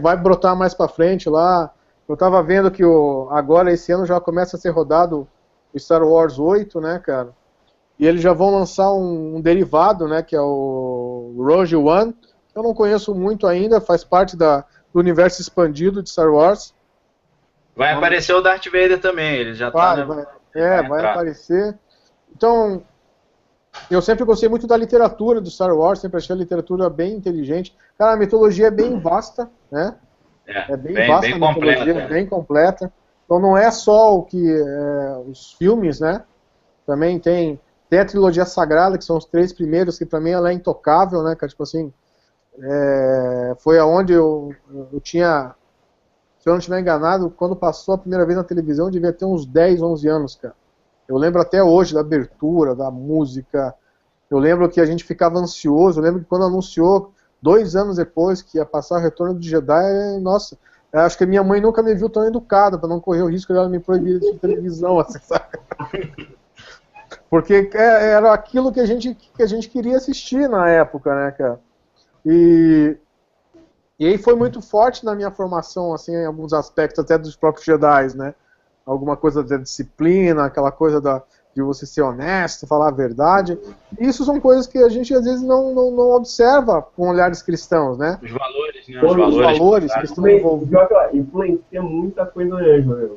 Vai brotar mais para frente lá. Eu tava vendo que agora esse ano já começa a ser rodado o Star Wars 8, né, cara? E eles já vão lançar um derivado, né, que é o Rogue One. Eu não conheço muito ainda, faz parte do universo expandido de Star Wars. Vai aparecer o Darth Vader também, ele já vai aparecer. Então, eu sempre gostei muito da literatura do Star Wars, sempre achei a literatura bem inteligente. Cara, a mitologia é bem vasta, né? É bem vasta a mitologia, bem completa. Então não é só os filmes, né? Também tem a trilogia sagrada, que são os 3 primeiros, que pra mim ela é intocável, né, cara? Tipo assim, foi aonde eu tinha, se eu não estiver enganado, quando passou a primeira vez na televisão, eu devia ter uns 10, 11 anos, cara. Eu lembro até hoje da abertura, da música. Eu lembro que a gente ficava ansioso. Eu lembro que quando anunciou, 2 anos depois, que ia passar o Retorno do Jedi, nossa, acho que minha mãe nunca me viu tão educada, para não correr o risco de ela me proibir de televisão, assim, sabe? Porque era aquilo que a gente queria assistir na época, né, cara? E aí foi muito forte na minha formação, assim, em alguns aspectos, até dos próprios Jedi, né? Alguma coisa da disciplina, aquela coisa de você ser honesto, falar a verdade. Isso são coisas que a gente às vezes não observa com olhares cristãos, né? Os valores, né? Os valores que estão envolvidos. Influencia muita coisa mesmo, né?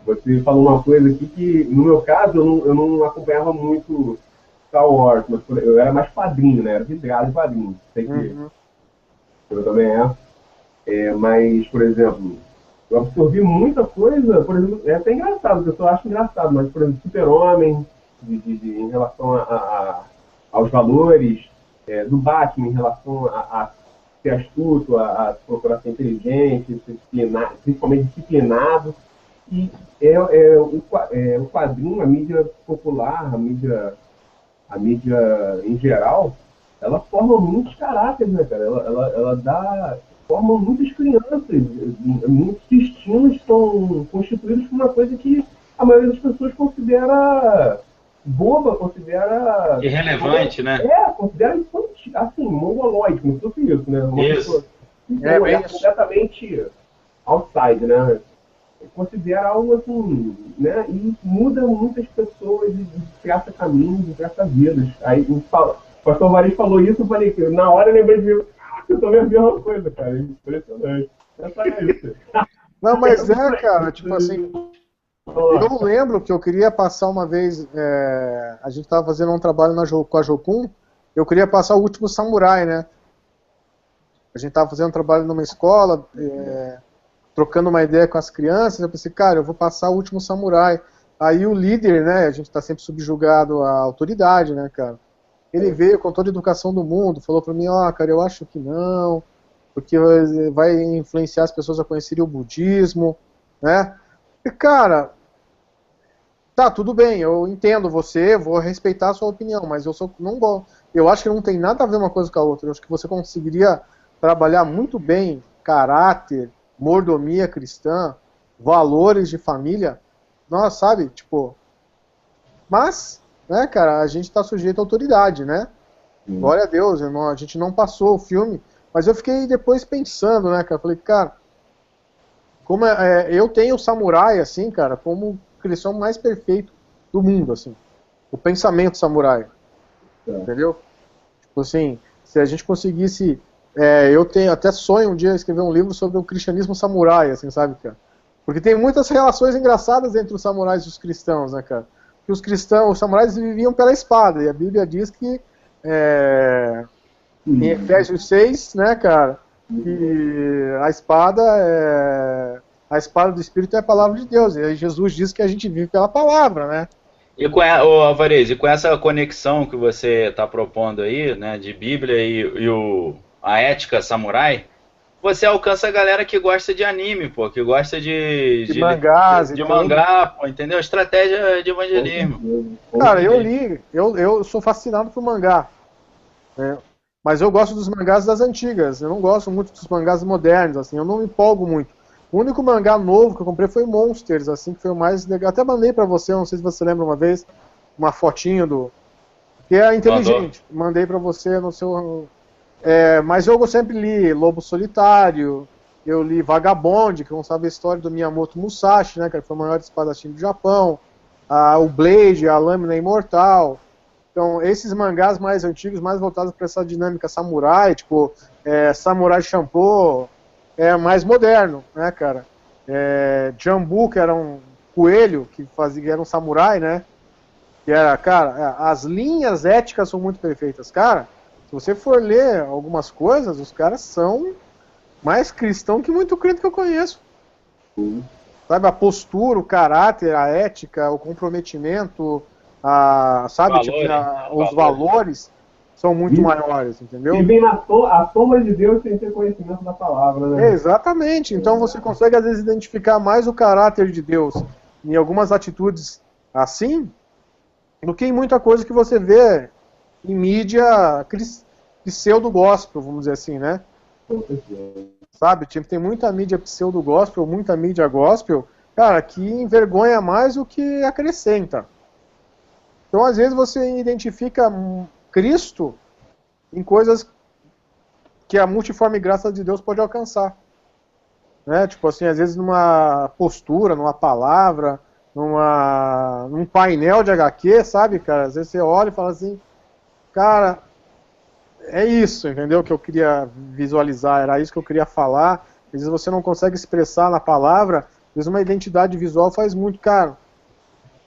Você falou uma coisa aqui que, no meu caso, eu não acompanhava muito Star Wars, mas eu era mais padrinho, né? Era vidrado de padrinho. Sei que eu também mas, por exemplo, eu absorvi muita coisa, por exemplo, é até engraçado, o pessoal acha engraçado, mas, por exemplo, Super-Homem, em relação aos valores, do Batman, em relação a ser astuto, a procurar ser inteligente, principalmente disciplinado. E o quadrinho, a mídia popular, a mídia em geral, ela forma muitos caráteres, né, cara? Ela forma muitas crianças, muitos destinos estão constituídos por uma coisa que a maioria das pessoas considera boba, considera... irrelevante, né? Considera infantil, assim, mongoloide, como se fosse isso, né? Uma isso. Pessoa, é completamente outside, né? Considera algo assim, né? E muda muitas pessoas e traça caminhos, e traça vidas. Aí o pastor Varis falou isso, eu falei que na hora eu lembrei de eu também vi a mesma coisa, cara. Impressionante. Isso. Não, mas cara, tipo assim, eu lembro que eu queria passar uma vez, a gente estava fazendo um trabalho com a Jokun, eu queria passar o Último Samurai, né? A gente estava fazendo um trabalho numa escola, trocando uma ideia com as crianças, eu pensei, cara, eu vou passar o Último Samurai. Aí o líder, né, a gente está sempre subjugado à autoridade, né, cara? Ele veio com toda a educação do mundo, falou para mim, cara, eu acho que não, porque vai influenciar as pessoas a conhecerem o budismo, né? E, cara, tá, tudo bem, eu entendo você, vou respeitar a sua opinião, mas eu acho que não tem nada a ver uma coisa com a outra. Eu acho que você conseguiria trabalhar muito bem caráter, mordomia cristã, valores de família, nossa, sabe, tipo, mas, né, cara, a gente tá sujeito à autoridade, né? Glória a Deus, a gente não passou o filme, mas eu fiquei depois pensando, né, cara, falei, cara, como eu tenho o samurai, assim, cara, como criação mais perfeito do mundo, assim. O pensamento samurai. Entendeu? Tipo assim, se a gente conseguisse... eu tenho até sonho um dia escrever um livro sobre o cristianismo samurai, assim, sabe, cara? Porque tem muitas relações engraçadas entre os samurais e os cristãos, né, cara? Que os samurais viviam pela espada, e a Bíblia diz que em Efésios 6, né, cara, que a espada do Espírito é a palavra de Deus, e aí Jesus diz que a gente vive pela palavra, né? E com Alvarez, e com essa conexão que você está propondo aí, né, de Bíblia a ética samurai, você alcança a galera que gosta de anime, pô, que gosta de mangás de mangá, pô, entendeu? Estratégia de evangelismo. Cara, eu sou fascinado por mangá, né? Mas eu gosto dos mangás das antigas, eu não gosto muito dos mangás modernos, assim, eu não me empolgo muito. O único mangá novo que eu comprei foi Monsters, assim, que foi o mais legal. Até mandei pra você, não sei se você lembra uma vez, uma fotinho do... que é inteligente. Mandei pra você no seu... mas eu sempre li Lobo Solitário, eu li Vagabond, que contava a história do Miyamoto Musashi, né, que foi o maior espadachim do Japão, o Blade, a Lâmina Imortal. Então, esses mangás mais antigos, mais voltados para essa dinâmica samurai, tipo Samurai Champloo, mais moderno, né, cara? Jambu, que era um coelho, que era um samurai, né? Que era, cara, as linhas éticas são muito perfeitas, cara. Se você for ler algumas coisas, os caras são mais cristãos que muito crente que eu conheço. Sabe, a postura, o caráter, a ética, o comprometimento, sabe, os valores são muito maiores, entendeu? Vivem a sombra de Deus sem ter conhecimento da palavra, né? Exatamente. Então você consegue, às vezes, identificar mais o caráter de Deus em algumas atitudes assim, do que em muita coisa que você vê em mídia pseudo-gospel, vamos dizer assim, né? Sabe, tem muita mídia pseudo-gospel, muita mídia gospel, cara, que envergonha mais do que acrescenta. Então, às vezes, você identifica Cristo em coisas que a multiforme graça de Deus pode alcançar. Né? Tipo assim, às vezes numa postura, numa palavra, num painel de HQ, sabe, cara? Às vezes você olha e fala assim, cara, é isso, entendeu? Que eu queria visualizar, era isso que eu queria falar. Às vezes você não consegue expressar na palavra, às vezes uma identidade visual faz muito, cara.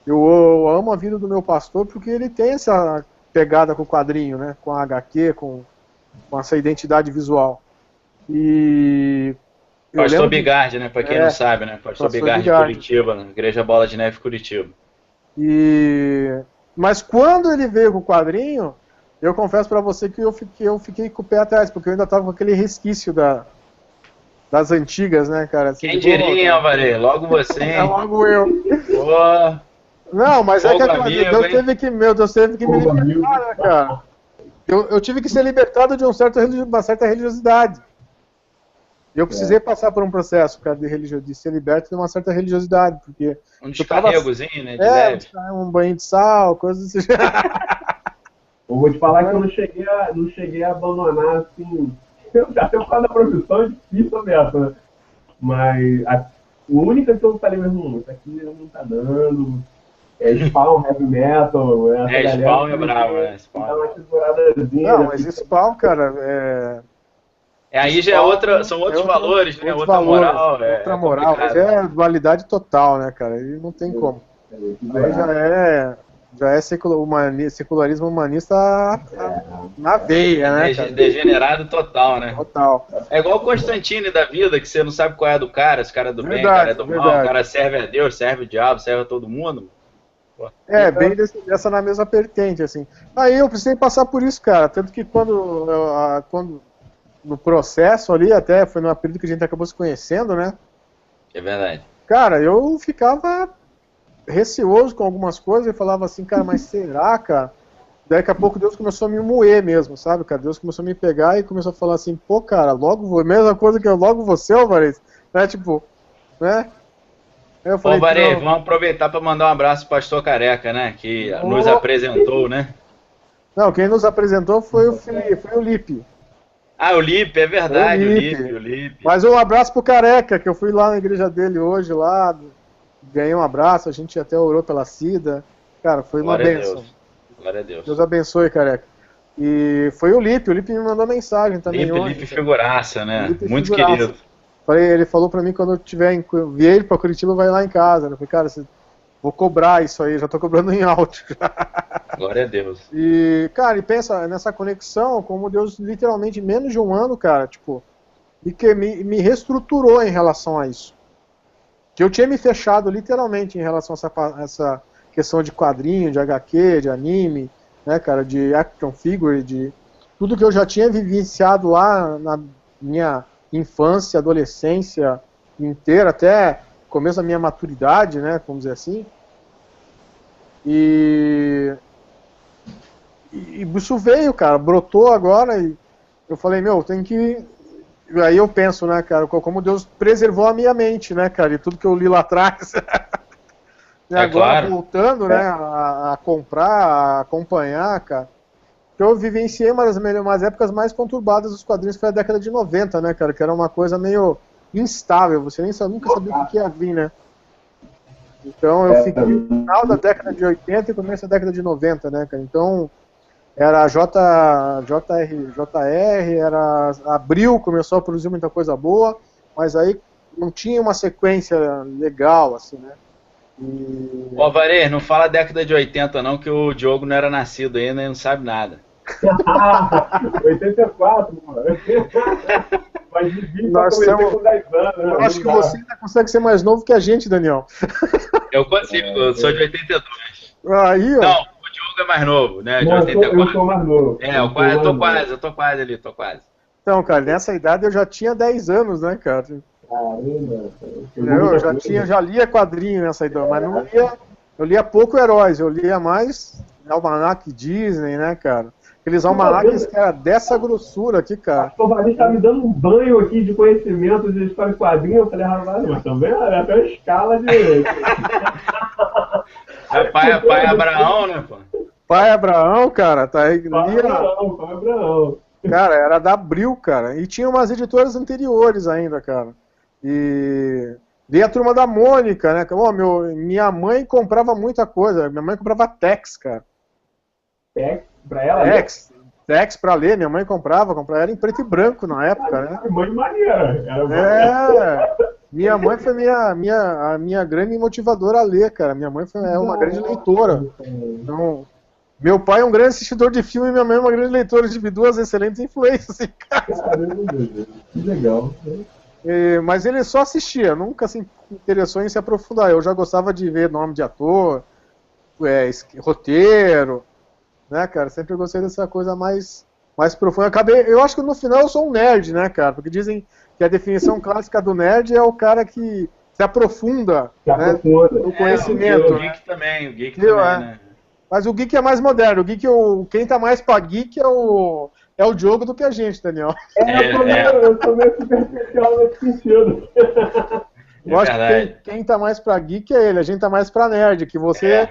Eu amo a vida do meu pastor porque ele tem essa pegada com o quadrinho, né? Com a HQ, com essa identidade visual. E... Pastor Bigardi, né? Pra quem não sabe, né? Pastor Bigardi de Curitiba, né? Igreja Bola de Neve Curitiba. Mas quando ele veio com o quadrinho, eu confesso pra você que eu fiquei com o pé atrás, porque eu ainda tava com aquele resquício das antigas, né, cara? Assim, quem diria, Alvarez? Logo você, hein? Logo eu. Boa. Não, mas Fogo que amigo, Deus teve que me libertar, né, cara? Eu tive que ser libertado de uma certa religiosidade. Eu precisei passar por um processo, cara, de ser liberto de uma certa religiosidade, porque... Um descarregozinho, né, de leve. Um banho de sal, coisas assim. Eu vou te falar que eu não cheguei a abandonar, assim... Até por causa da profissão é difícil dessa, né? Mas a única que eu falei mesmo, isso aqui não tá dando... Spawn, Heavy Metal... Spawn é bravo, né? Não, mas Spawn, cara, aí já são outros valores, né? Outra moral. Outra moral, mas é dualidade total, né, cara? E não tem como. Aí já é secularismo humanista na veia, né? Degenerado total, né? Total. É igual o Constantine da vida, que você não sabe qual é do cara, se o cara é do bem, o cara é do mal, o cara serve a Deus, serve o diabo, serve a todo mundo. Bem dessa na mesma vertente, assim. Aí eu precisei passar por isso, cara. Tanto que quando no processo ali, até foi numa período que a gente acabou se conhecendo, né? É verdade. Cara, eu ficava receoso com algumas coisas e falava assim, cara, mas será, cara? Daqui a pouco Deus começou a me moer mesmo, sabe, cara? Deus começou a me pegar e começou a falar assim, pô, cara, mesma coisa que logo você, Alvarez, né? Tipo, né? Aí eu falei, Alvarez, vamos aproveitar para mandar um abraço pro Pastor Careca, né? Que nos apresentou, né? Não, quem nos apresentou foi o Lipe. Ah, o Lipe, é verdade, O o Lipe. Lipe, o Lipe. Mas um abraço pro Careca, que eu fui lá na igreja dele hoje, lá, ganhei um abraço, a gente até orou pela Cida. Cara, foi uma Glória a bênção. Deus. Glória a Deus. Deus abençoe, Careca. E foi o Lipe me mandou mensagem também ontem. Lipe figuraça, né? Lipe Muito figuraça. querido. Ele falou pra mim quando eu vier pra Curitiba, vai lá em casa. Eu falei, cara, vou cobrar isso aí, já tô cobrando em alto. Glória a Deus. E, cara, e pensa nessa conexão, como Deus literalmente em menos de um ano, cara, tipo, me reestruturou em relação a isso. Que eu tinha me fechado literalmente em relação a essa questão de quadrinho, de HQ, de anime, né, cara, de action figure, de tudo que eu já tinha vivenciado lá na minha infância, adolescência inteira, até começo da minha maturidade, né, vamos dizer assim. E isso veio, cara, brotou agora e eu falei, meu, tem que... Aí eu penso, né, cara, como Deus preservou a minha mente, né, cara, e tudo que eu li lá atrás. E agora claro. voltando, né, a comprar, a acompanhar, cara. Eu vivenciei uma das épocas mais conturbadas dos quadrinhos, foi a década de 90, né, cara, que era uma coisa meio instável, você nunca sabia o que ia vir, né. Então eu fiquei no final da década de 80 e começo da década de 90, né, cara. Então era JR, era Abril, começou a produzir muita coisa boa, mas aí não tinha uma sequência legal, assim, né. Ô, Alvarez, não fala década de 80 não, que o Diogo não era nascido ainda e não sabe nada. 84, mano. Mas de 20 Nós eu comecei somos... com 10 anos, né? Eu acho que você ainda consegue ser mais novo que a gente, Daniel. Eu consigo, eu sou de 82. Aí, ó. Não, o Diogo é mais novo, né? De Não, 84. eu sou mais novo. É, eu tô quase ali, tô quase. Então, cara, nessa idade eu já tinha 10 anos, né, cara? Caramba, Eu já lia quadrinho nessa idade, mas não lia. Eu lia pouco heróis, eu lia mais almanac Disney, né, cara? Aqueles almanacs que era dessa grossura aqui, cara. O Valim tá me dando um banho aqui de conhecimento de história de quadrinho. Eu falei, rapaz, mas também é até uma escala de. É pai Abraão, né, pô? Pai Abraão, cara, tá aí. Pai Abraão. Cara, era da Abril, cara. E tinha umas editoras anteriores ainda, cara. E vi a Turma da Mônica, né? Minha mãe comprava muita coisa. Minha mãe comprava Tex, cara. Tex pra ela? Tex pra ler. Minha mãe comprava. Era em preto e branco na época, né? Mãe maneira. Minha mãe foi a minha grande motivadora a ler, cara. Minha mãe é uma grande leitora. Então, meu pai é um grande assistidor de filme e minha mãe é uma grande leitora. Tive duas excelentes influências em casa. Caramba, que legal. Mas ele só assistia, nunca se interessou em se aprofundar. Eu já gostava de ver nome de ator, roteiro, né, cara? Sempre gostei dessa coisa mais profunda. Eu acho que no final eu sou um nerd, né, cara? Porque dizem que a definição clássica do nerd é o cara que se aprofunda, né, no conhecimento. O geek também, né? Mas o geek é mais moderno. Quem tá mais pra geek é o Diogo do que a gente, Daniel. Eu sou meio superficial nesse sentido. Eu acho que quem tá mais pra geek é ele, a gente tá mais pra nerd, que você,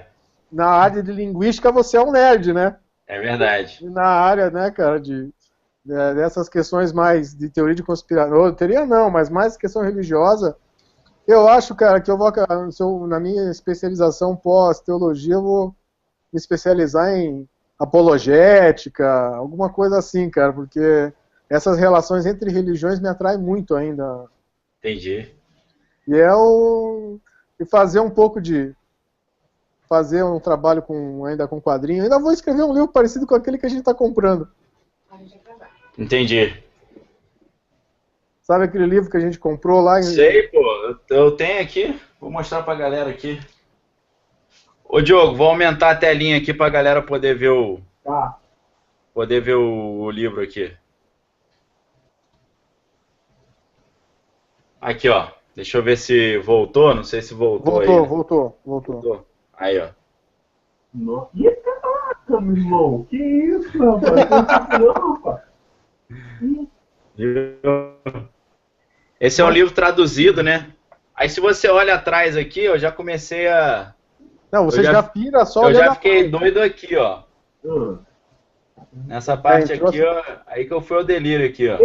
na área de linguística, você é um nerd, né? É verdade. E na área, né, cara, dessas questões mais de teoria de conspiração, teoria não, mas mais questão religiosa, eu acho, cara, que na minha especialização pós-teologia, eu vou me especializar em apologética, alguma coisa assim, cara, porque essas relações entre religiões me atraem muito ainda. Entendi. E fazer um pouco fazer um trabalho ainda com quadrinho. Ainda vou escrever um livro parecido com aquele que a gente está comprando. Entendi. Sabe aquele livro que a gente comprou lá? Sei, pô. Eu tenho aqui. Vou mostrar pra galera aqui. Ô, Diogo, vou aumentar a telinha aqui pra galera poder ver o livro aqui. Aqui, ó. Deixa eu ver se voltou. Não sei se voltou aí. Voltou. Aí, ó. Nossa, e caraca, meu irmão? Que isso, rapaz? Não, rapaz. Esse é um livro traduzido, né? Aí se você olha atrás aqui, eu já comecei a... Não, você já pira só. Eu já fiquei doido aqui, ó. Nessa parte aqui, ó, aí que eu fui ao delírio aqui, ó.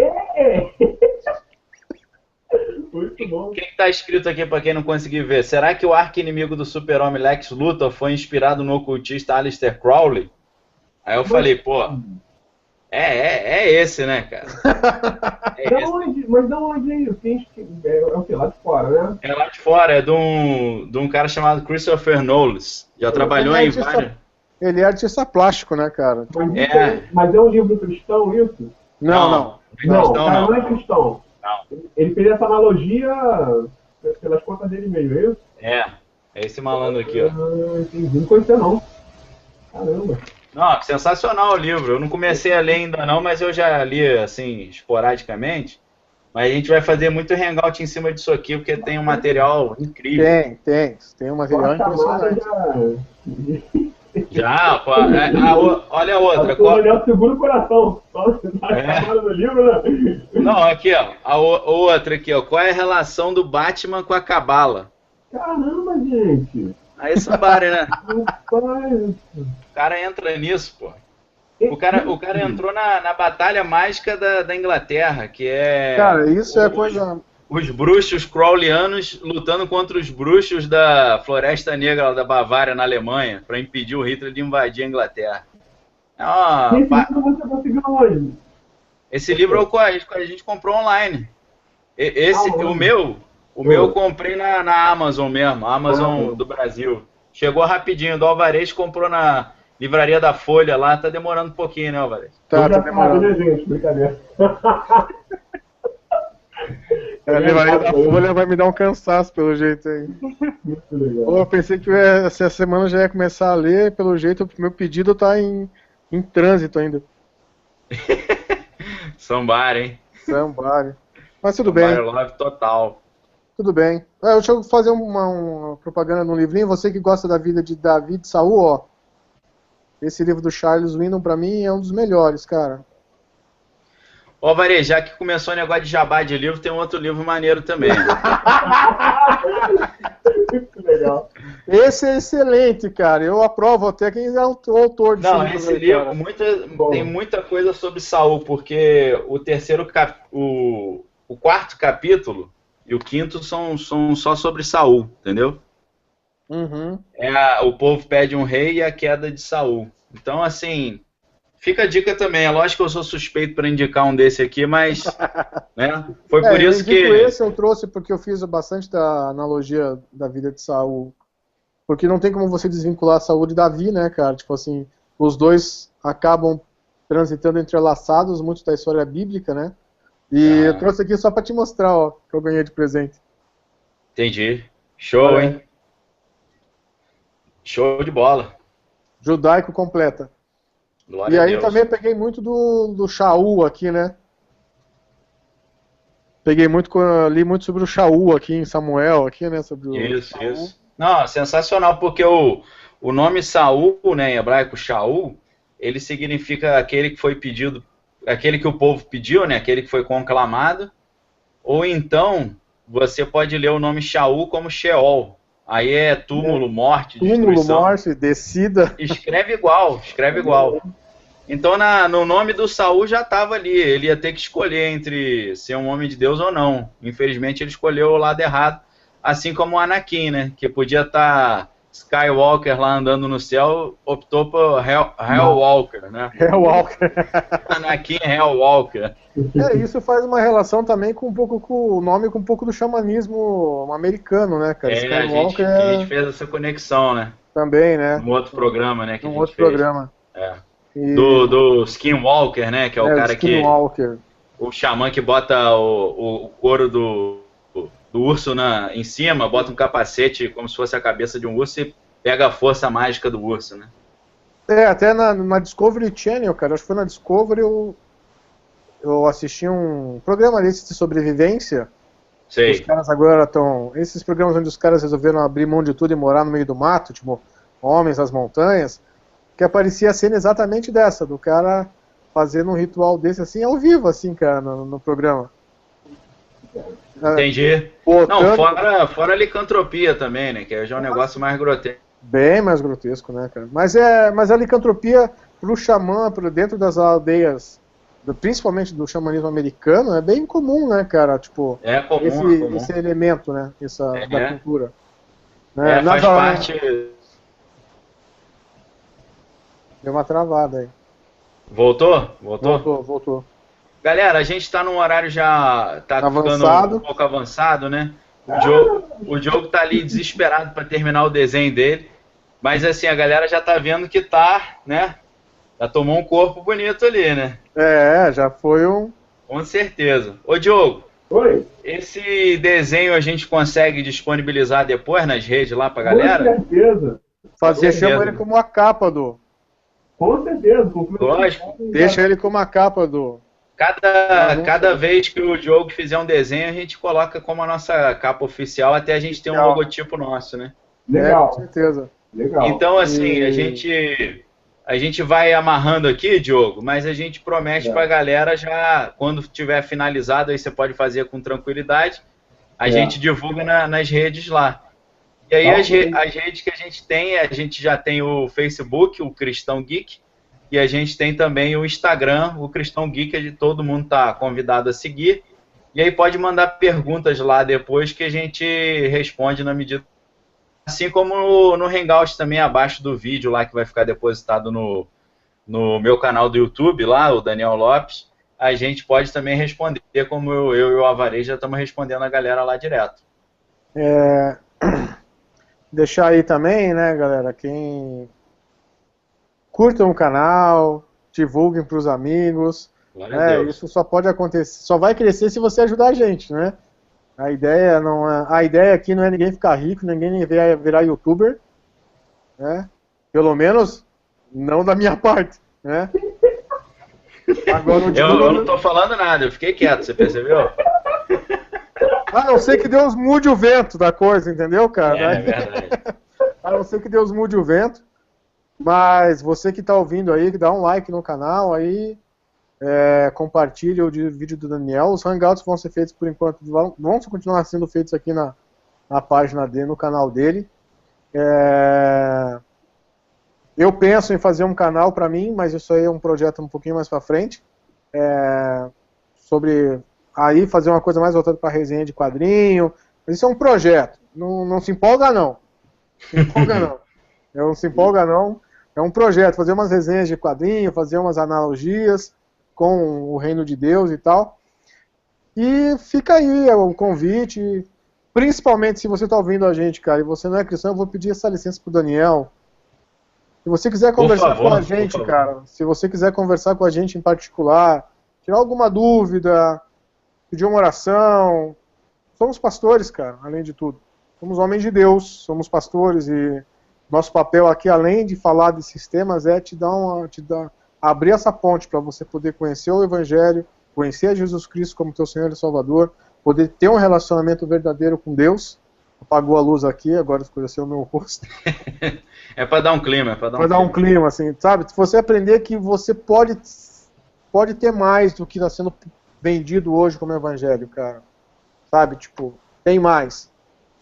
Muito bom. O que tá escrito aqui pra quem não conseguiu ver? Será que o arqui-inimigo do super-homem Lex Luthor foi inspirado no ocultista Aleister Crowley? Aí eu falei, pô, é esse, né, cara? Mas da onde é isso? É o que? Lá de fora, né? É lá de fora, é de um cara chamado Christopher Knowles. Já trabalhou em vários... Ele é artista plástico, né, cara? Mas é um livro cristão, isso? Não. Não é cristão. Não. Ele fez essa analogia pelas contas dele mesmo, é isso? É esse malandro aqui, ó. Entendi. Não conhecia, não. Caramba. Não, sensacional o livro. Eu não comecei a ler ainda não, mas eu já li, assim, esporadicamente. Mas a gente vai fazer muito hangout em cima disso aqui, porque tem um material incrível. Tem um material impressionante. Já, pô, olha a outra. O Daniel segura o coração. No livro, né? Não, aqui, ó. A outra aqui, ó. Qual é a relação do Batman com a Cabala? Caramba, gente. Aí somebody, né? Rapaz. O cara entra nisso, pô. O cara entrou na batalha mágica da Inglaterra, que é... Cara, isso é coisa... Os bruxos crowleyanos lutando contra os bruxos da Floresta Negra da Bavária, na Alemanha, para impedir o Hitler de invadir a Inglaterra. Esse livro você conseguiu hoje? Esse livro a gente comprou online. O meu eu comprei na Amazon mesmo, Amazon do Brasil. Chegou rapidinho, do Alvarez comprou na livraria da Folha lá, tá demorando um pouquinho, né, Alvarez? Tá demorando. Né, gente? Brincadeira. A livraria da Folha vai me dar um cansaço, pelo jeito aí. Muito legal. Pô, eu pensei que essa semana já ia começar a ler, pelo jeito o meu pedido tá em trânsito ainda. Sambar, hein? Sambar. Mas tudo bem. Love total. Tudo bem. Deixa eu fazer uma propaganda no livrinho. Você que gosta da vida de Davi de Saul, ó. Esse livro do Charles Wyndham, pra mim, é um dos melhores, cara. Ó, Varê, já que começou o negócio de jabá de livro, tem um outro livro maneiro também. Muito legal. Esse é excelente, cara. Eu aprovo até quem é o autor desse livro. Não, esse livro tem muita coisa sobre Saul, porque o quarto capítulo e o quinto são só sobre Saul, entendeu? Uhum. O povo pede um rei e a queda de Saul. Então, assim, fica a dica também. É lógico que eu sou suspeito para indicar um desse aqui, mas né, foi por isso que... Esse eu trouxe porque eu fiz bastante da analogia da vida de Saul. Porque não tem como você desvincular Saul de Davi, né, cara? Tipo assim, os dois acabam transitando entrelaçados, muito da história bíblica, né? E eu trouxe aqui só para te mostrar, ó, que eu ganhei de presente. Entendi. Show, hein? Show de bola. Judaico completa. Glória e aí a Deus. também peguei muito do Shaul aqui, né? Li muito sobre o Shaul aqui em Samuel, aqui, né? Sobre o Isso. Não, sensacional, porque o nome Saul, né, em hebraico Shaul, ele significa aquele que foi pedido, aquele que o povo pediu, né? Aquele que foi conclamado. Ou então, você pode ler o nome Shaul como Sheol. Aí é túmulo, morte, destruição. Túmulo, morte, descida. Escreve igual. Então, no nome do Saul já estava ali. Ele ia ter que escolher entre ser um homem de Deus ou não. Infelizmente, ele escolheu o lado errado. Assim como o Anakin, né? Que podia estar Skywalker lá andando no céu, optou por Hellwalker, né? Hellwalker. Anakin Hellwalker. Isso faz uma relação também com um pouco com o nome, com um pouco do xamanismo americano, né, cara? Skywalker a gente fez essa conexão, né? Também, né? Um outro programa, né? Um outro programa. Do Skinwalker, né? Que é o cara Skinwalker. O xamã que bota o couro do urso em cima, bota um capacete como se fosse a cabeça de um urso e pega a força mágica do urso, né? Até na Discovery Channel, cara, acho que foi na Discovery eu assisti um programa desse de sobrevivência. Sei. Os caras agora estão... Esses programas onde os caras resolveram abrir mão de tudo e morar no meio do mato, tipo, Homens nas Montanhas, que aparecia a cena exatamente dessa, do cara fazendo um ritual desse, assim, ao vivo, assim, cara, no programa. Entendi. Não, fora a licantropia também, né? Que já é um negócio mais grotesco. Bem mais grotesco, né, cara? Mas a licantropia pro xamã, dentro das aldeias, principalmente do xamanismo americano, é bem comum, né, cara? Tipo, É comum, esse elemento, né? Da cultura. Faz parte. Deu uma travada aí. Voltou? Voltou. Galera, a gente tá num horário já. Tá avançado. Ficando um pouco avançado, né? O Diogo tá ali desesperado para terminar o desenho dele. Mas assim, a galera já tá vendo que tá, né? Já tomou um corpo bonito ali, né? Já foi um... Com certeza. Ô Diogo. Oi. Esse desenho a gente consegue disponibilizar depois nas redes lá pra galera? Com certeza. Chama ele como a capa do... Com certeza. Lógico. Deixa ele como a capa do... Cada vez que o Diogo fizer um desenho, a gente coloca como a nossa capa oficial, até a gente ter um logotipo nosso, né? Legal. Com certeza. Legal. Então, assim, a gente vai amarrando aqui, Diogo, mas a gente promete pra galera já, quando tiver finalizado, aí você pode fazer com tranquilidade, a gente divulga nas redes lá. E aí as redes que a gente já tem o Facebook, o Cristão Geek, e a gente tem também o Instagram, o Cristão Geek, onde todo mundo está convidado a seguir. E aí pode mandar perguntas lá depois que a gente responde na medida. Assim como no Hangout também, abaixo do vídeo lá que vai ficar depositado no meu canal do YouTube, lá, o Daniel Lopes, a gente pode também responder, como eu e o Avarez já estamos respondendo a galera lá direto. Deixar aí também, né, galera, quem... Curtam o canal, divulguem para os amigos. Isso só pode acontecer, só vai crescer se você ajudar a gente, né? A ideia aqui não é ninguém ficar rico, ninguém virar youtuber, né? Pelo menos não da minha parte, né? Agora, eu não tô falando nada, eu fiquei quieto, você percebeu? A não ser que Deus mude o vento da coisa, entendeu, cara? É verdade. A não ser que Deus mude o vento. Mas você que está ouvindo aí, que dá um like no canal aí, compartilha o vídeo do Daniel. Os Hangouts vão ser feitos por enquanto, vão continuar sendo feitos aqui na página dele, no canal dele. Eu penso em fazer um canal para mim, mas isso aí é um projeto um pouquinho mais para frente. Sobre aí fazer uma coisa mais voltada para resenha de quadrinho. Mas isso é um projeto. Não se empolga não. Não se empolga não. É um projeto, fazer umas resenhas de quadrinho, fazer umas analogias com o reino de Deus e tal. E fica aí o convite, principalmente se você está ouvindo a gente, cara, e você não é cristão, eu vou pedir essa licença pro Daniel. Se você quiser conversar com a gente, cara, se você quiser conversar com a gente em particular, tirar alguma dúvida, pedir uma oração, somos pastores, cara, além de tudo. Somos homens de Deus, somos pastores e nosso papel aqui, além de falar desses temas, é abrir essa ponte para você poder conhecer o Evangelho, conhecer a Jesus Cristo como teu Senhor e Salvador, poder ter um relacionamento verdadeiro com Deus. Apagou a luz aqui, agora escureceu o meu rosto. É para dar um clima. Dar um clima, assim, sabe? Se você aprender que você pode ter mais do que está sendo vendido hoje como Evangelho, cara. Sabe? Tipo, tem mais.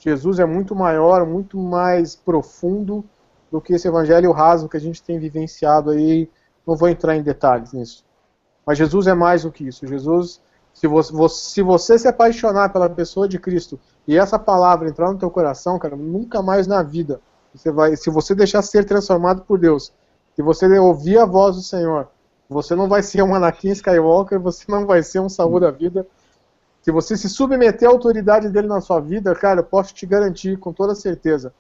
Jesus é muito maior, muito mais profundo do que esse evangelho raso que a gente tem vivenciado aí. Não vou entrar em detalhes nisso. Mas Jesus é mais do que isso. Jesus, se você se apaixonar pela pessoa de Cristo e essa palavra entrar no teu coração, cara, nunca mais na vida se você deixar ser transformado por Deus, se você ouvir a voz do Senhor, você não vai ser um Anakin Skywalker, você não vai ser um Saul da vida. Se você se submeter à autoridade dele na sua vida, cara, eu posso te garantir com toda certeza,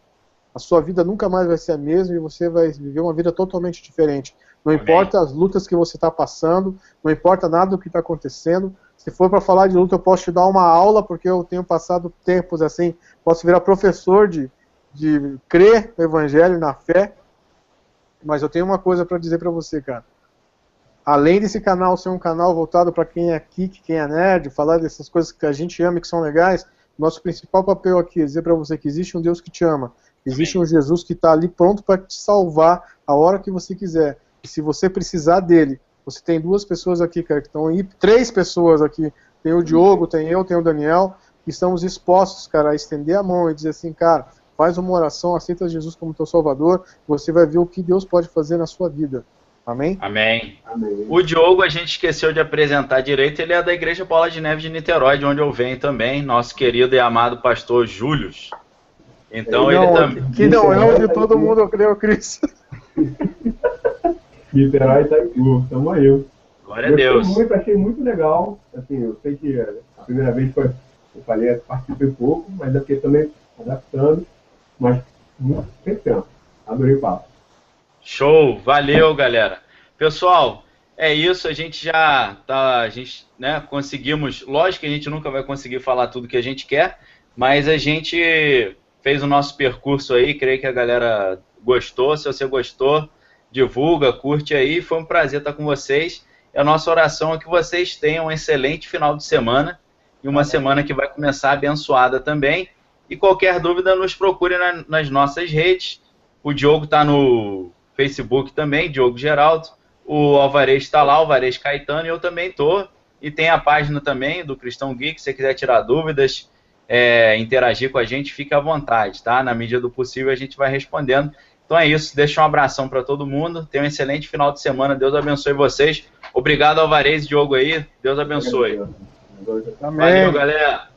a sua vida nunca mais vai ser a mesma e você vai viver uma vida totalmente diferente. Não importa as lutas que você está passando, não importa nada do que está acontecendo. Se for para falar de luta, eu posso te dar uma aula, porque eu tenho passado tempos assim, posso virar professor de crer no Evangelho, na fé. Mas eu tenho uma coisa para dizer para você, cara. Além desse canal ser um canal voltado para quem é geek, quem é nerd, falar dessas coisas que a gente ama e que são legais, nosso principal papel aqui é dizer para você que existe um Deus que te ama, existe um Jesus que está ali pronto para te salvar a hora que você quiser. E se você precisar dele, você tem 2 pessoas aqui, cara, que estão aí, 3 pessoas aqui, tem o Diogo, tem eu, tem o Daniel, que estamos expostos, cara, a estender a mão e dizer assim, cara, faz uma oração, aceita Jesus como teu Salvador, você vai ver o que Deus pode fazer na sua vida. Amém? Amém. Amém. O Diogo, a gente esqueceu de apresentar direito, ele é da Igreja Bola de Neve de Niterói, de onde eu venho também, nosso querido e amado pastor Júlio. Então ele também... Que não é onde todo mundo creu, Cris. Niterói tá em curso, tamo aí. Glória a Deus. Achei muito legal. Assim, eu sei que a primeira vez foi, eu falei, participei pouco, mas é porque também adaptando, mas muito tempo. Adorei o papo. Show, valeu, galera. Pessoal, é isso, a gente já tá, né, conseguimos, lógico que a gente nunca vai conseguir falar tudo que a gente quer, mas a gente fez o nosso percurso aí, creio que a galera gostou. Se você gostou, divulga, curte aí, foi um prazer estar com vocês. E a nossa oração é que vocês tenham um excelente final de semana e uma semana que vai começar abençoada também. E qualquer dúvida, nos procure nas nossas redes. O Diogo está no Facebook também, Diogo Geraldo. O Alvarez está lá, Alvarez Caetano, e eu também estou. E tem a página também do Cristão Geek, se você quiser tirar dúvidas, interagir com a gente, fique à vontade, tá? Na medida do possível a gente vai respondendo. Então é isso, deixa um abração para todo mundo, tenha um excelente final de semana, Deus abençoe vocês. Obrigado, Alvarez e Diogo aí, Deus abençoe. Amém. Valeu, galera.